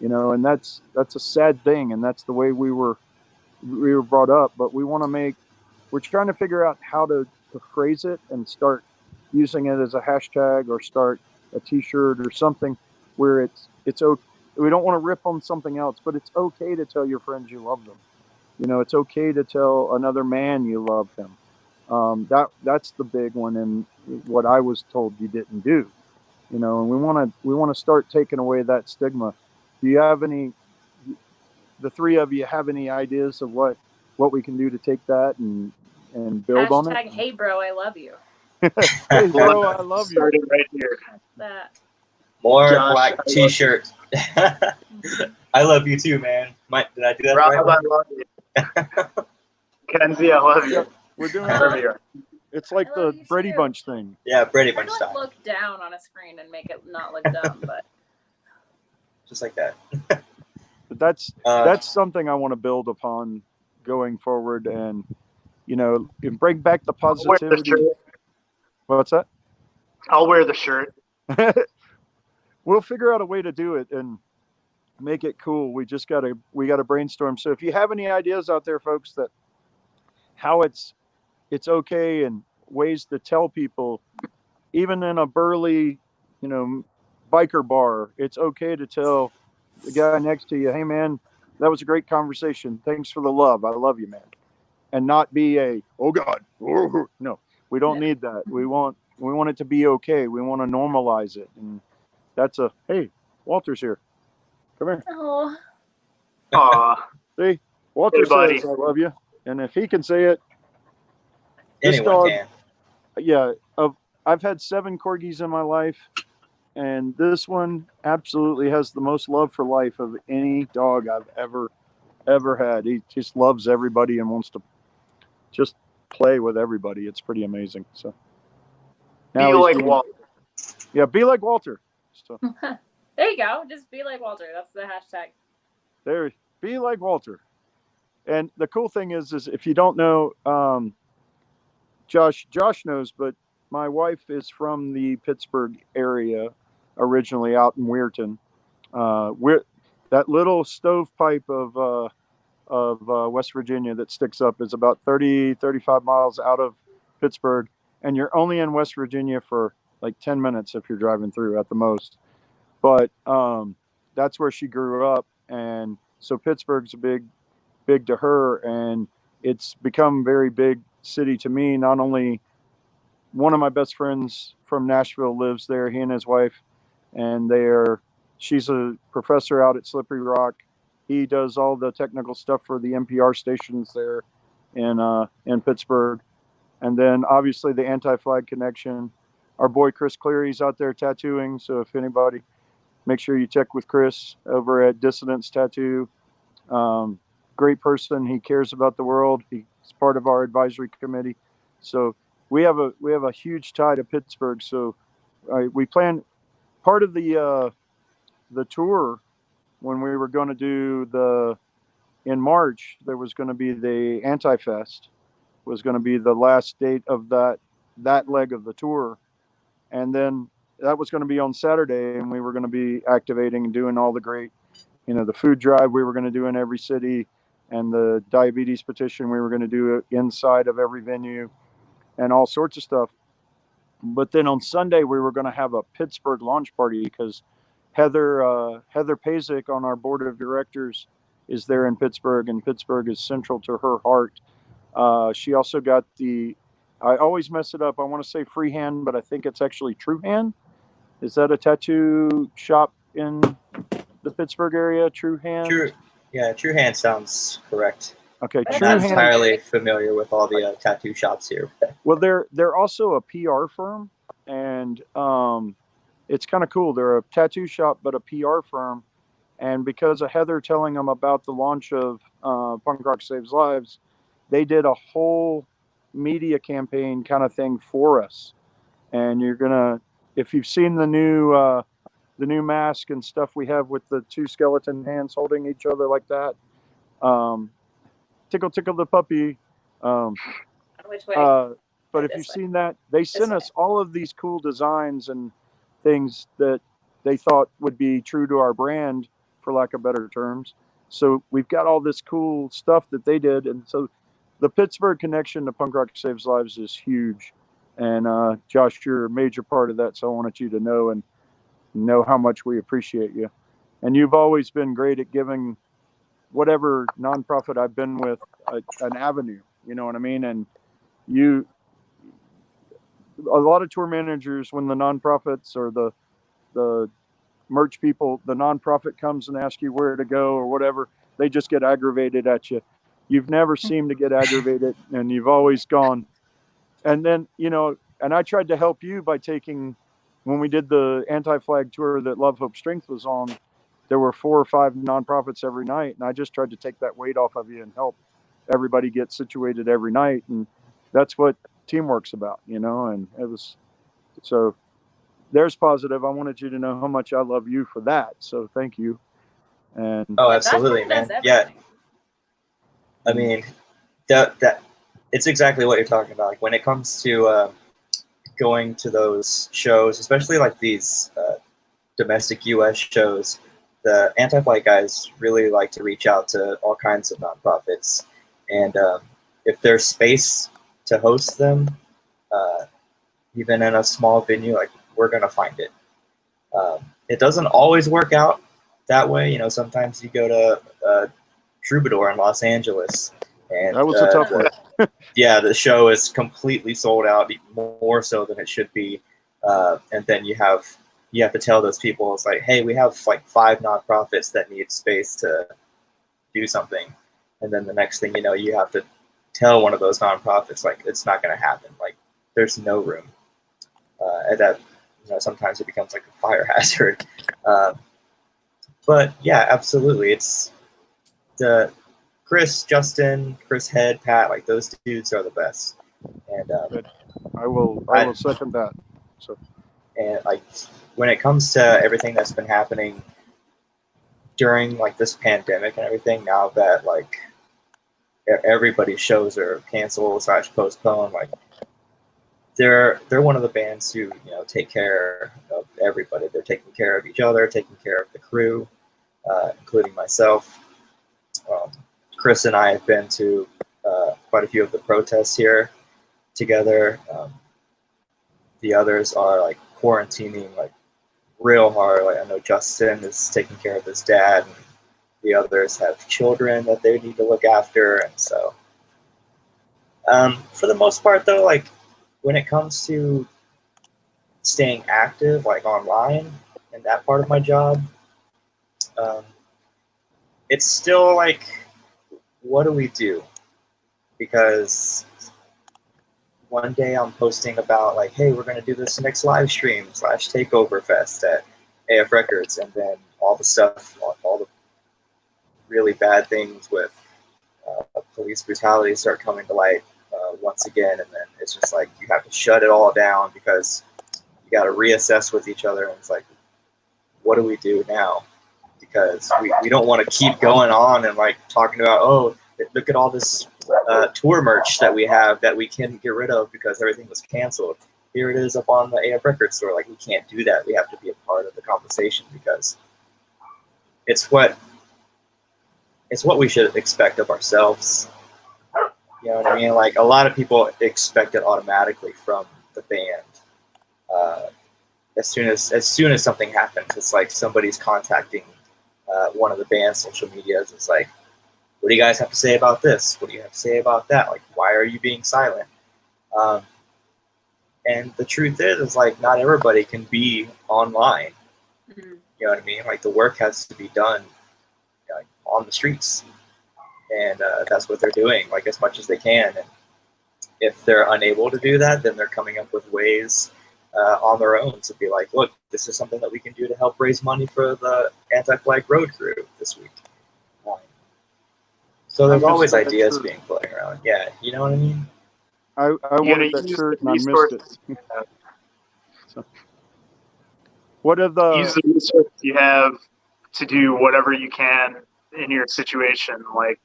S2: and that's a sad thing. And that's the way we were brought up. But we're trying to figure out how to phrase it and start using it as a hashtag, or start a t-shirt or something where it's okay. We don't want to rip on something else, but it's okay to tell your friends you love them. It's okay to tell another man you love him. That's the big one, and what I was told you didn't do. And we want to start taking away that stigma. Do you have the three of you have any ideas of what we can do to take that and build on it?
S4: Hashtag, hey bro, I love you.
S2: Hey bro, I love you.
S3: Started right here.
S4: That.
S1: More
S3: Josh,
S1: black t-shirt. I love you too, man. Did I do that
S3: Rob,
S1: right?
S3: I love you. Kenzie, I love you.
S2: We're doing
S3: Wherever you are.
S2: It's like the Brady Bunch thing.
S1: Yeah, Brady
S4: I
S1: Bunch
S4: like
S1: style.
S4: look down on a screen and make it not look dumb, but
S1: Just like that.
S2: But that's something I want to build upon going forward, and and bring back the positivity. What's that?
S3: I'll wear the shirt.
S2: We'll figure out a way to do it and make it cool. We gotta brainstorm. So if you have any ideas out there, folks, that how it's okay, and ways to tell people, even in a burly, biker bar, it's okay to tell the guy next to you, hey man, that was a great conversation. Thanks for the love. I love you, man. And not be oh God. No, we don't need that. We want it to be okay. We want to normalize it. And that's hey, Walter's here. Come here.
S4: oh,
S3: Aw.
S2: See, Walter says I love you. And if he can say it,
S1: Anyone can.
S2: Yeah, I've had 7 corgis in my life, and this one absolutely has the most love for life of any dog I've ever had. He just loves everybody and wants to just play with everybody. It's pretty amazing. So
S3: Be like Walter.
S2: Yeah, be like Walter. So
S4: there you go. Just be like Walter. That's the hashtag.
S2: Be like Walter. And the cool thing is if you don't know, Josh knows, but my wife is from the Pittsburgh area originally, out in Weirton. That little stovepipe of West Virginia that sticks up is about 35 miles out of Pittsburgh, and you're only in West Virginia for like 10 minutes if you're driving through at the most. But that's where she grew up, and so Pittsburgh's big to her, and it's become very big city to me. Not only one of my best friends from Nashville lives there, he and his wife, and she's a professor out at Slippery Rock. He does all the technical stuff for the NPR stations there in Pittsburgh. And then obviously the Anti-Flag Connection. Our boy Chris Cleary's out there tattooing, so if anybody, make sure you check with Chris over at Dissidence Tattoo. Great person. He cares about the world. He's part of our advisory committee. So we have a huge tie to Pittsburgh. So we plan part of the tour when we were going to do in March. There was going to be the Anti-Fest, was going to be the last date of that leg of the tour, and then that was going to be on Saturday, and we were going to be activating and doing all the great, the food drive we were going to do in every city, and the diabetes petition we were going to do inside of every venue and all sorts of stuff. But then on Sunday, we were going to have a Pittsburgh launch party because Heather Pazik on our board of directors is there in Pittsburgh, and Pittsburgh is central to her heart. She also got I always mess it up. I want to say Freehand, but I think it's actually True Hand. Is that a tattoo shop in the Pittsburgh area? True Hand?
S1: True Hand sounds correct.
S2: Okay,
S1: I'm
S2: True
S1: not
S2: Hand.
S1: entirely familiar with all the tattoo shops here.
S2: Well, they're also a PR firm, and it's kind of cool. They're a tattoo shop, but a PR firm. And because of Heather telling them about the launch of Punk Rock Saves Lives, they did a whole media campaign kind of thing for us. And you're gonna, if you've seen the new mask and stuff we have with the two skeleton hands holding each other like that, tickle tickle the puppy.
S4: Which way?
S2: But if you've seen that, they sent us all of these cool designs and things that they thought would be true to our brand, for lack of better terms. So we've got all this cool stuff that they did. And so the Pittsburgh connection to Punk Rock Saves Lives is huge. And Josh, you're a major part of that. So I wanted you to know and know how much we appreciate you. And you've always been great at giving whatever nonprofit I've been with an avenue, you know what I mean? And a lot of tour managers, when the nonprofits or the merch people, the nonprofit comes and asks you where to go or whatever, they just get aggravated at you. You've never seemed to get aggravated, and you've always gone. And then, and I tried to help you by when we did the anti-flag tour that Love, Hope, Strength was on, there were 4 or 5 nonprofits every night. And I just tried to take that weight off of you and help everybody get situated every night. And that's what teamwork's about, and it was, so there's positive. I wanted you to know how much I love you for that. So thank you. And
S1: oh, absolutely, man. Yeah. I mean, that it's exactly what you're talking about. Like when it comes to going to those shows, especially like these domestic U.S. shows, the anti-flight guys really like to reach out to all kinds of nonprofits. And if there's space to host them, even in a small venue, like we're going to find it. It doesn't always work out that way. Sometimes you go to Troubadour in Los Angeles, and
S2: that was a tough one.
S1: Yeah, the show is completely sold out, more so than it should be. And then you have to tell those people, it's like, hey, we have like 5 nonprofits that need space to do something. And then the next thing you know, you have to tell one of those nonprofits, like, it's not going to happen. Like, there's no room. And that, sometimes it becomes like a fire hazard. But yeah, absolutely. It's the Chris, Justin, Chris Head, Pat, like those dudes are the best. And
S2: I will second that. So,
S1: and like when it comes to everything that's been happening during like this pandemic and everything, now that like everybody's shows are canceled / postponed, like they're one of the bands who take care of everybody. They're taking care of each other, taking care of the crew, including myself. Chris and I have been to quite a few of the protests here together. The others are like quarantining like real hard. Like I know Justin is taking care of his dad, and the others have children that they need to look after. And so for the most part though, like when it comes to staying active like online and that part of my job, it's still like, what do we do? Because one day I'm posting about like, hey, we're going to do this next live stream / takeover fest at AF Records, and then all the stuff, all the really bad things with police brutality start coming to light once again, and then it's just like you have to shut it all down because you got to reassess with each other, and it's like, what do we do now? Because we don't want to keep going on and like talking about, oh, look at all this tour merch that we have that we can get rid of because everything was canceled. Here it is up on the AF Records store. Like, we can't do that. We have to be a part of the conversation because it's what it's what we should expect of ourselves. You know what I mean? Like a lot of people expect it automatically from the band. As soon as something happens, it's like somebody's contacting one of the band's social medias. It's like, what do you guys have to say about this? What do you have to say about that? Like, why are you being silent? And the truth is like not everybody can be online.
S4: Mm-hmm.
S1: You know what I mean? Like the work has to be done like, on the streets, and that's what they're doing, like as much as they can. And if they're unable to do that, then they're coming up with ways on their own to be like, look, this is something that we can do to help raise money for the Anti-Flag Road crew this week. So there's always ideas being floating around. Yeah, you know what I mean?
S2: I wanted that shirt and I missed it. So, what are the
S3: use the resources you have to do whatever you can in your situation? Like,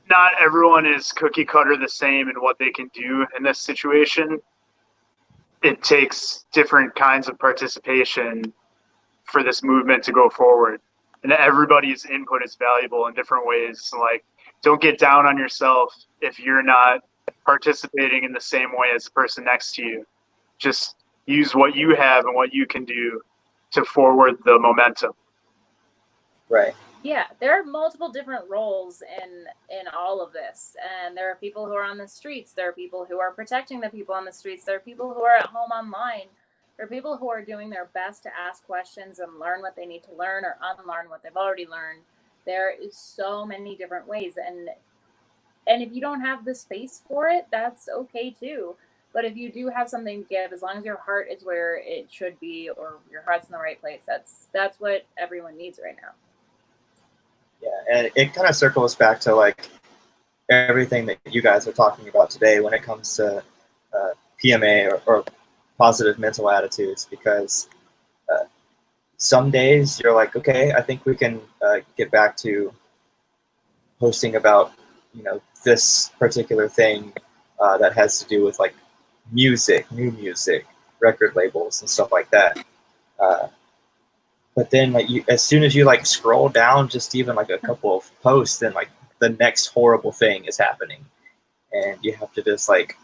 S3: not everyone is cookie cutter the same in what they can do in this situation. It takes different kinds of participation for this movement to go forward. And everybody's input is valuable in different ways. Like, don't get down on yourself if you're not participating in the same way as the person next to you. Just use what you have and what you can do to forward the momentum.
S1: Right.
S4: Yeah, there are multiple different roles in all of this, and there are people who are on the streets, there are people who are protecting the people on the streets, there are people who are at home online, there are people who are doing their best to ask questions and learn what they need to learn or unlearn what they've already learned. There is so many different ways, and if you don't have the space for it, that's okay too. But if you do have something to give, as long as your heart is where it should be or your heart's in the right place, that's what everyone needs right now.
S1: Yeah, and it kind of circles back to like everything that you guys are talking about today when it comes to PMA or positive mental attitudes, because some days you're like, okay, I think we can get back to posting about, you know, this particular thing that has to do with like music, new music, record labels and stuff like that. But then, like, as soon as you like scroll down, just even like a couple of posts, then like the next horrible thing is happening, and you have to just like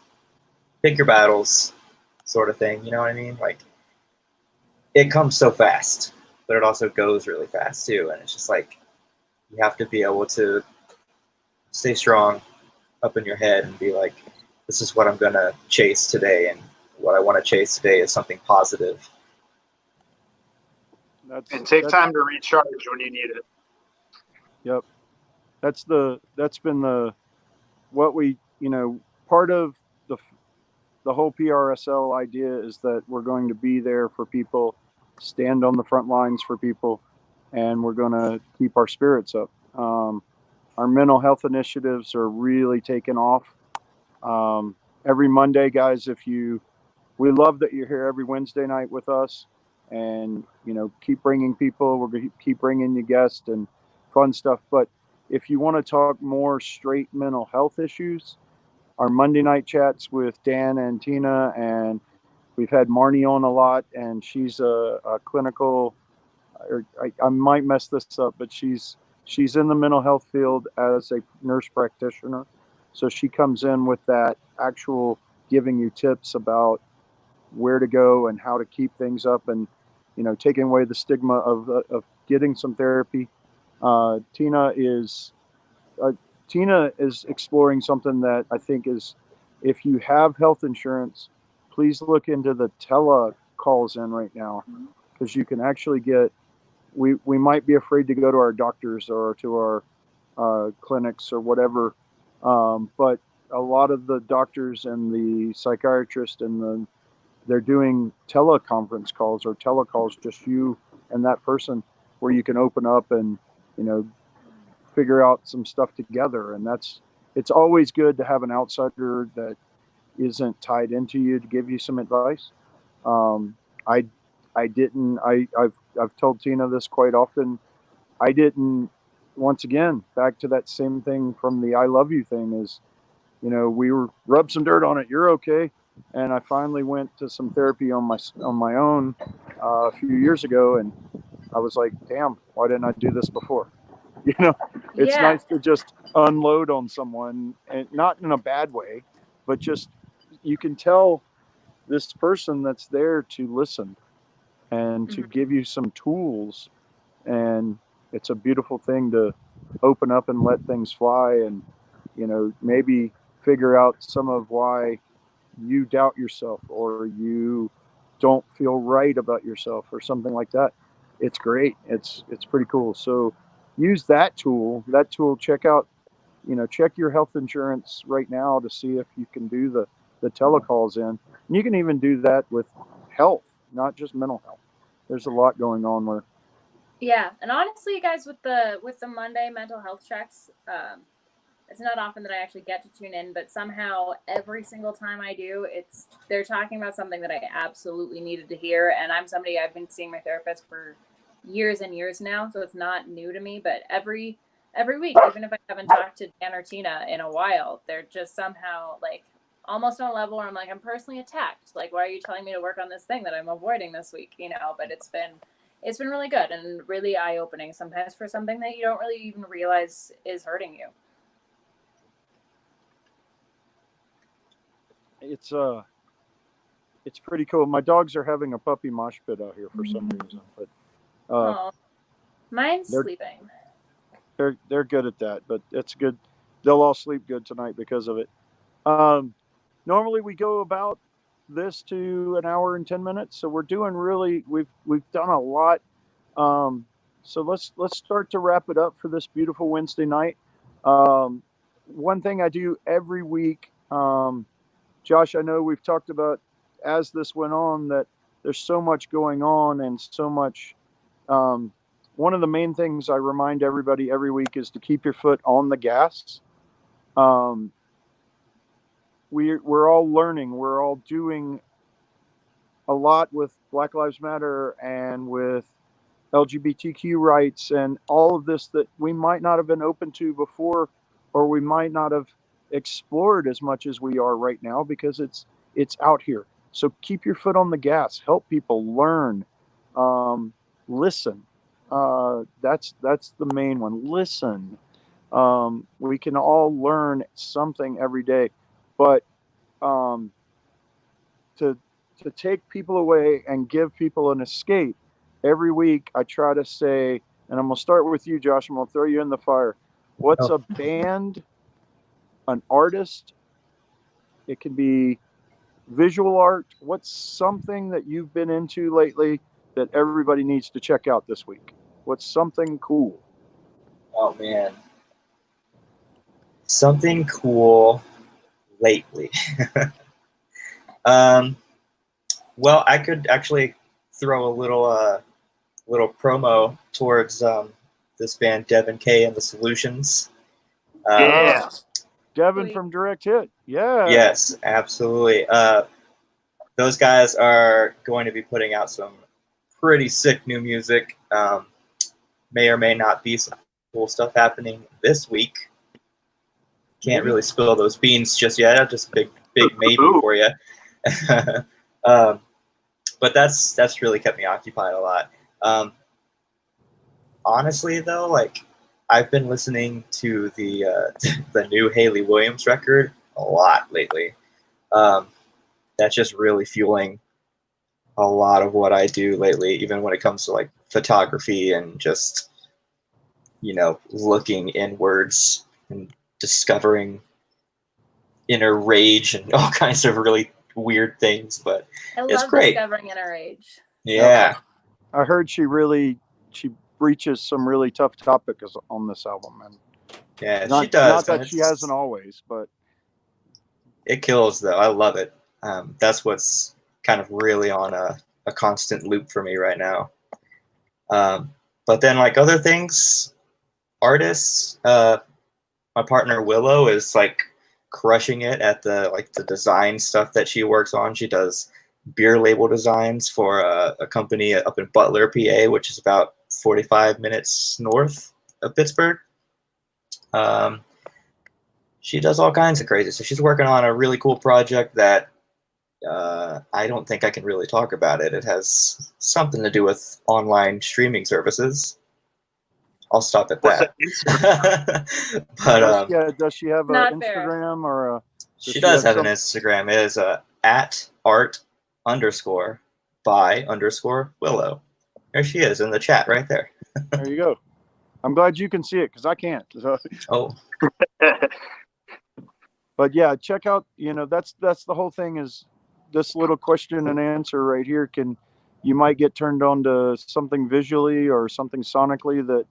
S1: pick your battles, sort of thing. You know what I mean? Like, it comes so fast, but it also goes really fast too, and it's just like you have to be able to stay strong up in your head and be like, this is what I'm gonna chase today, and what I want to chase today is something positive.
S3: And take time to recharge when you need it.
S2: Yep. That's been what we, you know, part of the whole PRSL idea is that we're going to be there for people, stand on the front lines for people, and we're going to keep our spirits up. Our mental health initiatives are really taking off. Every Monday, guys, we love that you're here every Wednesday night with us. And, you know, keep bringing people. We're going to keep bringing you guests and fun stuff. But if you want to talk more straight mental health issues, our Monday night chats with Dan and Tina, and we've had Marnie on a lot, and she's a clinical, or I might mess this up, but she's in the mental health field as a nurse practitioner. So she comes in with that actual giving you tips about where to go and how to keep things up, and, you know, taking away the stigma of getting some therapy. Tina is exploring something that I think is, if you have health insurance, please look into the tele calls in right now, because you can actually get, we might be afraid to go to our doctors or to our clinics or whatever, but a lot of the doctors and the psychiatrists and they're doing teleconference calls or telecalls, just you and that person, where you can open up and, you know, figure out some stuff together. And it's always good to have an outsider that isn't tied into you to give you some advice. I've told Tina this quite often. I didn't, once again, back to that same thing from the I love you thing is, you know, we were rub some dirt on it. You're okay. And I finally went to some therapy on my own a few years ago, and I was like, damn, why didn't I do this before? You know, it's
S4: Yeah.
S2: nice to just unload on someone, and not in a bad way, but just you can tell this person that's there to listen and to give you some tools, and it's a beautiful thing to open up and let things fly, and maybe figure out some of why you doubt yourself or you don't feel right about yourself or something like that. It's great. It's pretty cool. So use that tool. Check out, check your health insurance right now to see if you can do the telecalls in. And you can even do that with health, not just mental health. There's a lot going on where.
S4: Yeah, and honestly, you guys, with the Monday mental health checks, it's not often that I actually get to tune in, but somehow every single time I do, they're talking about something that I absolutely needed to hear. And I'm somebody, I've been seeing my therapist for years and years now, so it's not new to me. But every week, even if I haven't talked to Dan or Tina in a while, they're just somehow like almost on a level where I'm like, I'm personally attacked. Like, why are you telling me to work on this thing that I'm avoiding this week? But it's been really good and really eye-opening sometimes for something that you don't really even realize is hurting you.
S2: It's pretty cool. My dogs are having a puppy mosh pit out here for some reason, but
S4: mine's sleeping.
S2: They're good at that, but it's good. They'll all sleep good tonight because of it. Normally we go about this to an hour and 10 minutes, so we're doing we've done a lot. So let's start to wrap it up for this beautiful Wednesday night. One thing I do every week, Josh, I know we've talked about as this went on that there's so much going on and so much. One of the main things I remind everybody every week is to keep your foot on the gas. We're all learning. We're all doing a lot with Black Lives Matter and with LGBTQ rights and all of this that we might not have been open to before, or we might not have explored as much as we are right now because it's out here. So keep your foot on the gas. Help people learn. Listen. That's the main one. Listen. We can all learn something every day, but to take people away and give people an escape, every week I try to say, and I'm going to start with you, Josh, I'm going to throw you in the fire. What's a band, an artist? It can be visual art. What's something that you've been into lately that everybody needs to check out this week? What's something cool?
S1: Oh, man. Something cool lately. Well, I could actually throw a little promo towards this band, Devin K and the Solutions.
S3: Yeah.
S2: Devin from Direct Hit. Yeah.
S1: Yes, absolutely. Those guys are going to be putting out some pretty sick new music. May or may not be some cool stuff happening this week. Can't really spill those beans just yet. Just big maybe for you. But that's really kept me occupied a lot. Honestly, though, like I've been listening to the new Hayley Williams record a lot lately. That's just really fueling a lot of what I do lately, even when it comes to like photography and just looking inwards and discovering inner rage and all kinds of really weird things, but it's great.
S4: Discovering inner rage.
S1: Yeah.
S2: I heard she breaches some really tough topics on this album, and
S1: yeah,
S2: she
S1: does.
S2: Not that she hasn't always, but
S1: it kills though. I love it. That's what's kind of really on a constant loop for me right now. But then like other things, artists, my partner Willow is like crushing it at the design stuff that she works on. She does beer label designs for a company up in Butler, PA, which is about 45 minutes north of Pittsburgh. She does all kinds of crazy. So she's working on a really cool project that I don't think I can really talk about it. It has something to do with online streaming services. I'll stop at
S3: What's
S1: that. But
S2: does she have an
S4: Not fair.
S2: Instagram or
S1: she does have an
S2: some-
S1: Instagram. It is at art_by_Willow. There she is in the chat right there.
S2: There you go. I'm glad you can see it because I can't. So,
S1: Oh,
S2: but yeah, check out. That's the whole thing. Is this little question and answer right here? You might get turned on to something visually or something sonically that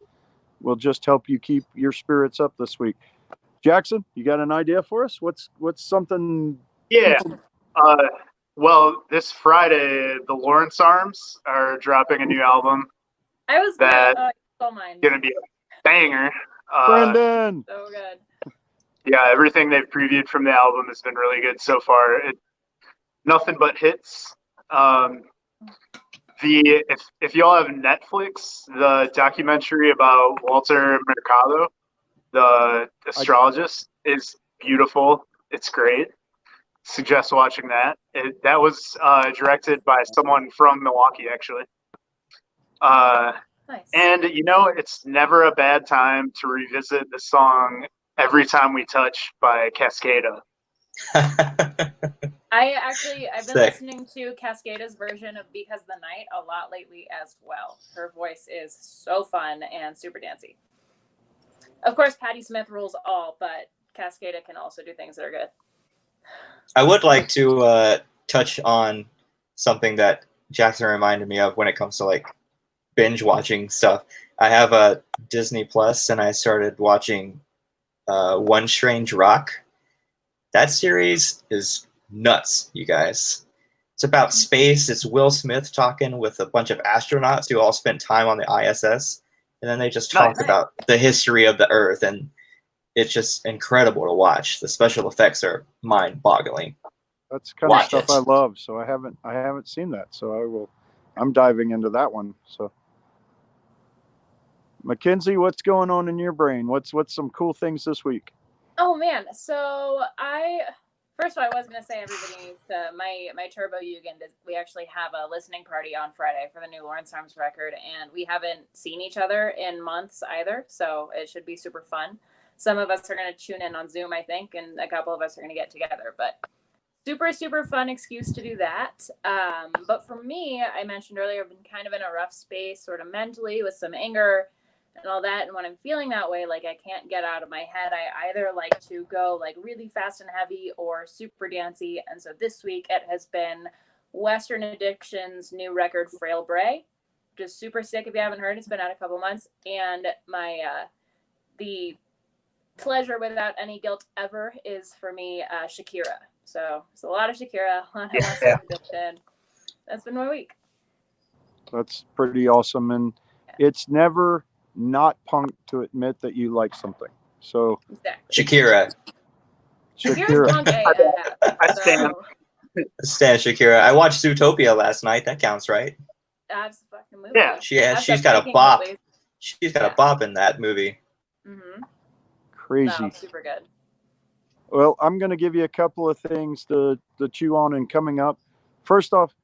S2: will just help you keep your spirits up this week. Jackson, you got an idea for us? What's something?
S3: Yeah. Well, this Friday, the Lawrence Arms are dropping a new album.
S4: I was mine.
S3: Gonna be a banger.
S2: Brendan.
S4: So good.
S3: Yeah, everything they've previewed from the album has been really good so far. Nothing but hits. If y'all have Netflix, the documentary about Walter Mercado, the astrologist, is beautiful. It's great. Suggest watching that. That was directed by someone from Milwaukee, actually.
S4: Nice.
S3: And it's never a bad time to revisit the song "Every Time We Touch" by Cascada.
S4: I've been listening to Cascada's version of Because the Night a lot lately as well. Her voice is so fun and super dancey. Of course, Patti Smith rules all, but Cascada can also do things that are good.
S1: I would like to touch on something that Jackson reminded me of when it comes to like binge watching stuff. I have a Disney Plus, and I started watching One Strange Rock. That series is nuts, you guys. It's about space. It's Will Smith talking with a bunch of astronauts who all spent time on the ISS, and then they just talk about the history of the Earth, and it's just incredible to watch. The special effects are mind-boggling.
S2: That's kind of stuff I love. So I haven't seen that. So I'm diving into that one. So Mackenzie, what's going on in your brain? What's some cool things this week?
S4: Oh man, so first of all, I was gonna say everybody needs to my Turbo Jugend. We actually have a listening party on Friday for the new Lawrence Arms record, and we haven't seen each other in months either, so it should be super fun. Some of us are gonna tune in on Zoom, I think, and a couple of us are gonna get together, but super fun excuse to do that. But for me, I mentioned earlier, I've been kind of in a rough space, sort of mentally, with some anger and all that. And when I'm feeling that way, like I can't get out of my head, I either like to go like really fast and heavy or super dancey. And so this week it has been Western Addiction's new record, Frail Bray. Just super sick if you haven't heard. It's been out a couple months. And my the pleasure without any guilt ever is for me Shakira. So it's a lot of Shakira, a lot of Western Addiction. That's been my week.
S2: That's pretty awesome. And it's never not punk to admit that you like something. So
S4: exactly.
S1: Shakira.
S4: Punk AF.
S3: I stand.
S1: Stan Shakira. I watched Zootopia last night. That counts, right?
S4: That's a fucking movie.
S3: Yeah.
S1: She's got a bop. She's got a bop in that movie.
S4: Mm-hmm.
S2: Crazy.
S4: No, super good.
S2: Well, I'm going to give you a couple of things to chew on and coming up. First off,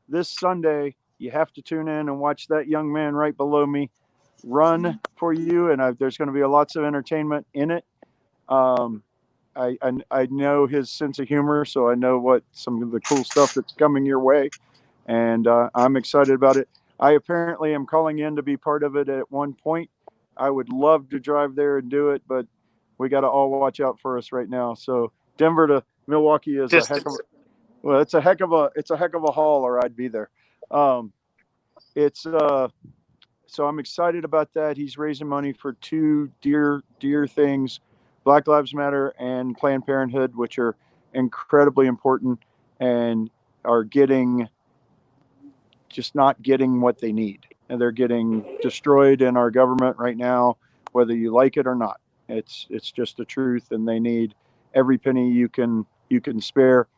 S2: this Sunday, you have to tune in and watch that young man right below me run for you, and there's going to be lots of entertainment in it. I know his sense of humor, so I know what some of the cool stuff that's coming your way, and I'm excited about it. I apparently am calling in to be part of it at one point. I would love to drive there and do it, but we got to all watch out for us right now. So Denver to Milwaukee is it's a heck of a haul, or I'd be there. So I'm excited about that. He's raising money for two dear things, Black Lives Matter and Planned Parenthood, which are incredibly important and are not getting what they need. And they're getting destroyed in our government right now, whether you like it or not. It's just the truth, and they need every penny you can spare.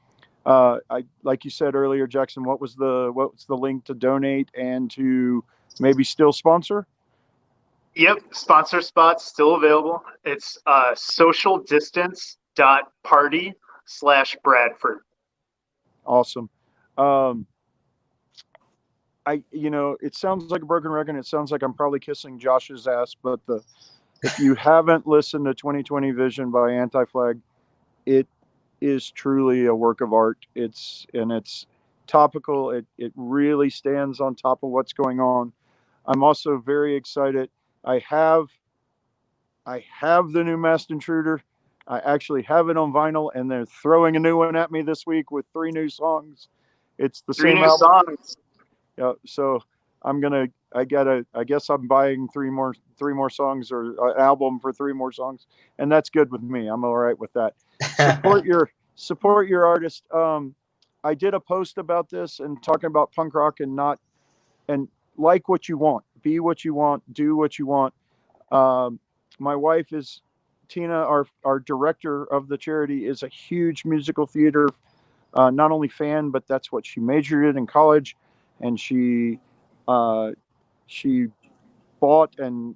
S2: Like you said earlier, Jackson, what was the link to donate and to maybe still sponsor?
S3: Yep, sponsor spots still available. It's socialdistance.party/Bradford.
S2: 'Party/Bradford. Awesome. 'Party/Bradford. 'Party/Bradford. 'Party/Bradford. 'Party/Bradford. 'Party/Bradford. 'Party/Bradford. 'Party/Bradford. it sounds like a broken record. It sounds like I'm probably kissing Josh's ass, but if you haven't listened to 2020 Vision by Anti-Flag, it is truly a work of art. It's topical. It really stands on top of what's going on. I'm also very excited. I have the new Masked Intruder. I actually have it on vinyl, and they're throwing a new one at me this week with 3 new songs. It's the
S3: Three
S2: same
S3: new
S2: album.
S3: songs.
S2: Yeah, so I guess I'm buying 3 more songs, or an album for 3 more songs, and that's good with me. I'm all right with that. Support your artist. I did a post about this and talking about punk rock and like what you want, be what you want, do what you want. My wife is Tina, our director of the charity, is a huge musical theater, not only fan, but that's what she majored in college, and she bought and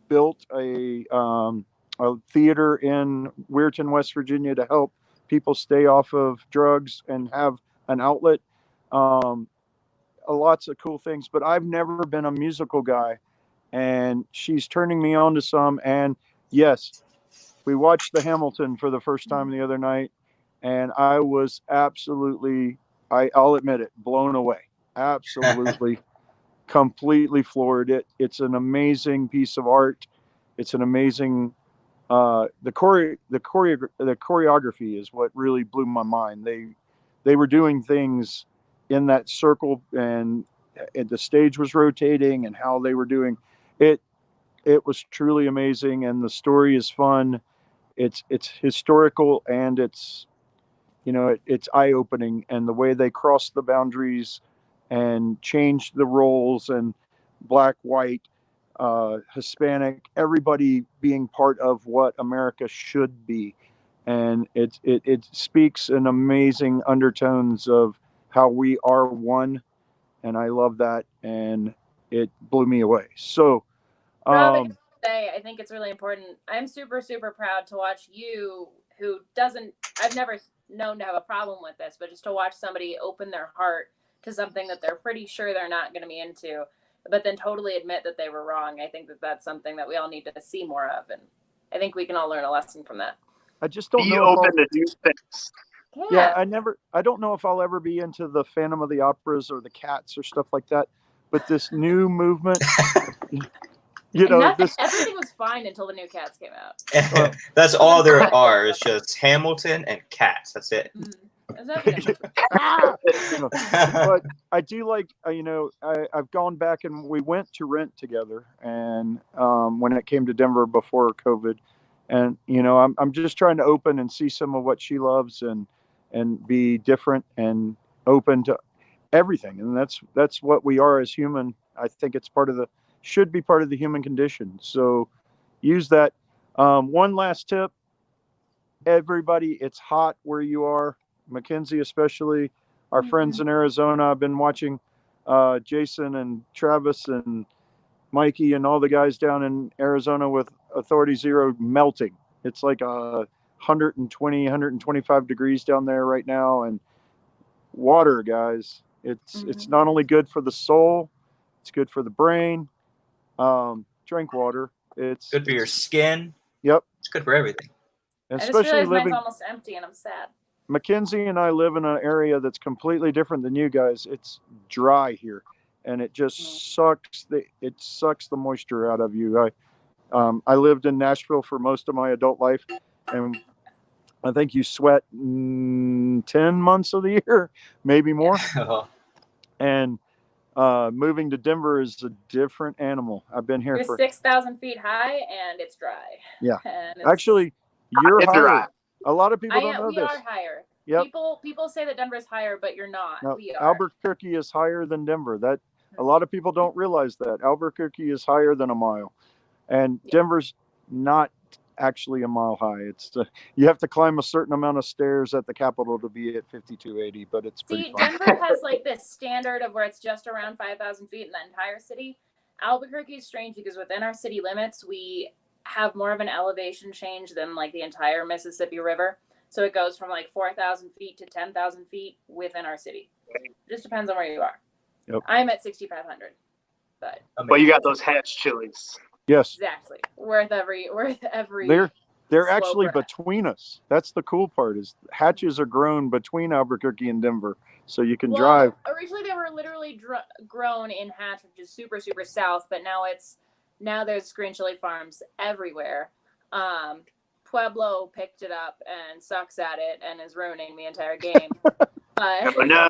S2: built a theater in Weirton, West Virginia, to help people stay off of drugs and have an outlet. Lots of cool things, but I've never been a musical guy, and she's turning me on to some. And yes, we watched the Hamilton for the first time the other night, and I was absolutely, I'll admit it, blown away. Absolutely, completely floored. It's an amazing piece of art. It's an amazing. The choreography is what really blew my mind. They were doing things in that circle, and the stage was rotating, and how they were doing it. It was truly amazing, and the story is fun. It's historical, and it's it's eye opening, and the way they crossed the boundaries and changed the roles, and black, white, Hispanic, everybody being part of what America should be. And it speaks in amazing undertones of how we are one, and I love that, and it blew me away. So,
S4: Rob, I think it's really important. I'm super, super proud to watch you, who doesn't, I've never known to have a problem with this, but just to watch somebody open their heart to something that they're pretty sure they're not going to be into, but then totally admit that they were wrong. I think that that's something that we all need to see more of, and I think we can all learn a lesson from that.
S2: I just don't
S3: Be
S2: know.
S3: open to new things.
S2: Yeah, I don't know if I'll ever be into the Phantom of the Operas or the Cats or stuff like that. But this new movement,
S4: everything was fine until the new Cats came out.
S1: That's all there are. It's just Hamilton and Cats. That's it.
S2: But I do like, I've gone back, and we went to Rent together, and when it came to Denver before COVID, and I'm just trying to open and see some of what she loves, and be different and open to everything, and that's what we are as human. I think it's should be part of the human condition. So use that. One last tip, everybody, it's hot where you are, Mackenzie especially, our friends in Arizona. I've been watching Jason and Travis and Mikey and all the guys down in Arizona with Authority Zero melting. It's like 120, 125 degrees down there right now. And water, guys, it's not only good for the soul, it's good for the brain. Drink water. It's
S1: good for your skin.
S2: Yep.
S1: It's good for everything.
S4: And especially mine's almost empty, and I'm sad.
S2: Mackenzie and I live in an area that's completely different than you guys. It's dry here, and it just sucks the moisture out of you. I lived in Nashville for most of my adult life, and I think you sweat 10 months of the year, maybe more. And moving to Denver is a different animal. I've been here
S4: for 6,000 feet high, and it's dry.
S2: Yeah, actually, you're higher. Dry. A lot of people don't know this.
S4: We are higher. Yep. People say that Denver's higher, but you're not.
S2: No,
S4: we are.
S2: Albuquerque is higher than Denver. That a lot of people don't realize that. Albuquerque is higher than a mile, and Denver's not actually a mile high. It's you have to climb a certain amount of stairs at the Capitol to be at 5280, but it's pretty fun.
S4: Denver has like this standard of where it's just around 5,000 feet in the entire city. Albuquerque is strange because within our city limits, we have more of an elevation change than like the entire Mississippi River. So it goes from like 4,000 feet to 10,000 feet within our city. It just depends on where you are.
S2: Yep.
S4: I'm at 6,500, but
S3: But you got those hatch chilies.
S2: Yes.
S4: exactly worth every.
S2: They're
S4: slow
S2: actually
S4: breath.
S2: between us. That's the cool part, is hatches are grown between Albuquerque and Denver, so you can drive.
S4: Originally they were literally grown in Hatch, which is super super south, but now there's green chili farms everywhere. Pueblo picked it up and sucks at it and is ruining the entire game.
S3: Oh, no.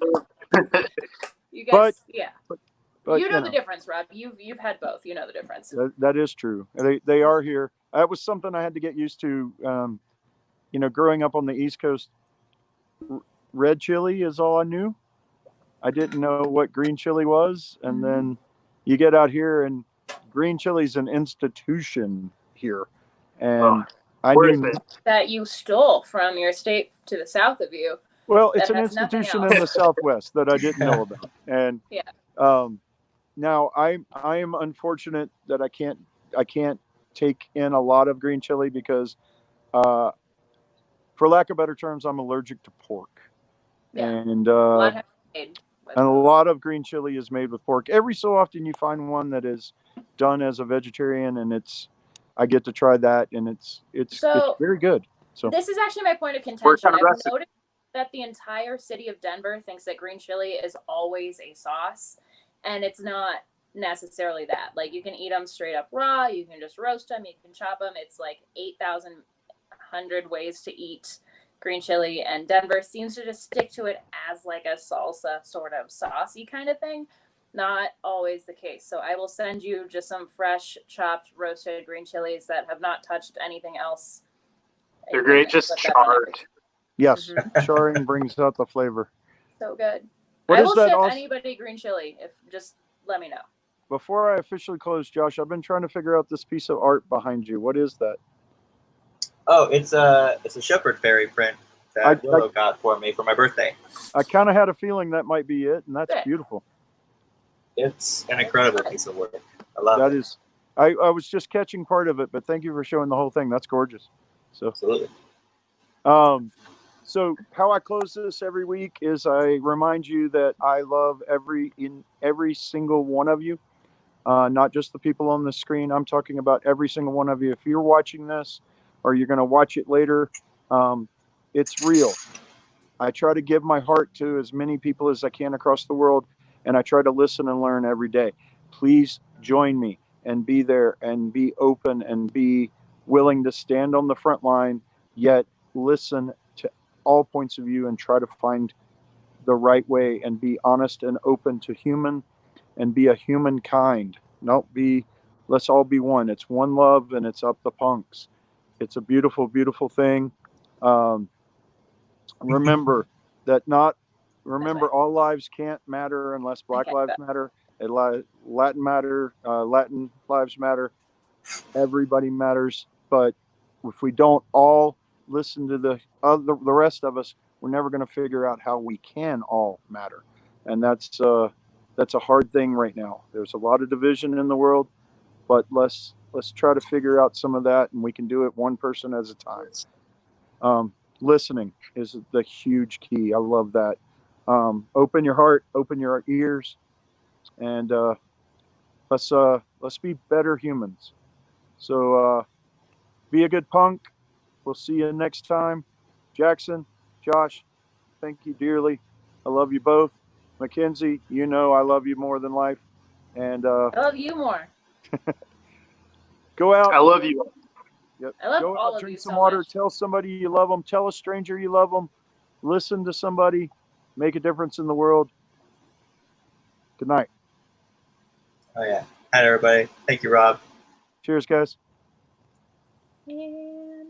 S4: You guys, yeah.
S2: But,
S4: you know the difference, Rob. You've had both. You know the difference.
S2: That is true. They are here. That was something I had to get used to. Growing up on the East Coast, red chili is all I knew. I didn't know what green chili was, and then you get out here, and green chili is an institution here, and I knew
S4: that you stole from your state to the south of you.
S2: Well, it's an institution in the Southwest that I didn't know about, and now I am unfortunate that I can't take in a lot of green chili because, for lack of better terms, I'm allergic to pork, and a lot of green chili is made with pork. Every so often you find one that is done as a vegetarian, and I get to try that, and it's very good. So
S4: this is actually my point of contention. I've noticed that the entire city of Denver thinks that green chili is always a sauce, and it's not necessarily that. Like, you can eat them straight up raw, you can just roast them, you can chop them. It's like 8,100 ways to eat green chili, and Denver seems to just stick to it as like a salsa sort of saucy kind of thing. Not always the case. So I will send you just some fresh chopped roasted green chilies that have not touched anything else.
S3: They're great, just charred.
S2: Yes, charring brings out the flavor.
S4: So good.
S2: I
S4: will ship anybody green chili if just let me know.
S2: Before I officially close, Josh, I've been trying to figure out this piece of art behind you. What is that?
S1: Oh, it's a shepherd fairy print that Willow got for me for my birthday.
S2: I kind of had a feeling that might be it, and that's beautiful.
S1: It's an incredible piece of work. I love it.
S2: I was just catching part of it, but thank you for showing the whole thing. That's gorgeous. So,
S1: absolutely.
S2: So how I close this every week is I remind you that I love every single one of you, not just the people on the screen. I'm talking about every single one of you. If you're watching this or you're going to watch it later, it's real. I try to give my heart to as many people as I can across the world, and I try to listen and learn every day. Please join me and be there and be open and be willing to stand on the front line, yet listen to all points of view and try to find the right way and be honest and open to human and be a humankind. Let's all be one. It's one love, and it's up the punks. It's a beautiful, beautiful thing. Remember all lives can't matter unless Black lives matter, Latin lives matter. Everybody matters. But if we don't all listen to the rest of us, we're never going to figure out how we can all matter. And that's a hard thing right now. There's a lot of division in the world, but let's try to figure out some of that, and we can do it one person at a time. Listening is the huge key. I love that. Open your heart, open your ears, and let's be better humans. So be a good punk. We'll see you next time. Jackson, Josh, thank you dearly. I love you both. Mackenzie, I love you more than life. And
S4: I love you more.
S2: Go out.
S3: I love you.
S2: Yep.
S4: I love
S2: Go
S4: all
S2: out,
S4: of
S2: drink
S4: you
S2: some
S4: so
S2: water.
S4: much.
S2: Tell somebody you love them. Tell a stranger you love them. Listen to somebody. Make a difference in the world. Good night.
S1: Oh yeah. Hi everybody. Thank you, Rob.
S2: Cheers, guys.
S4: Yeah.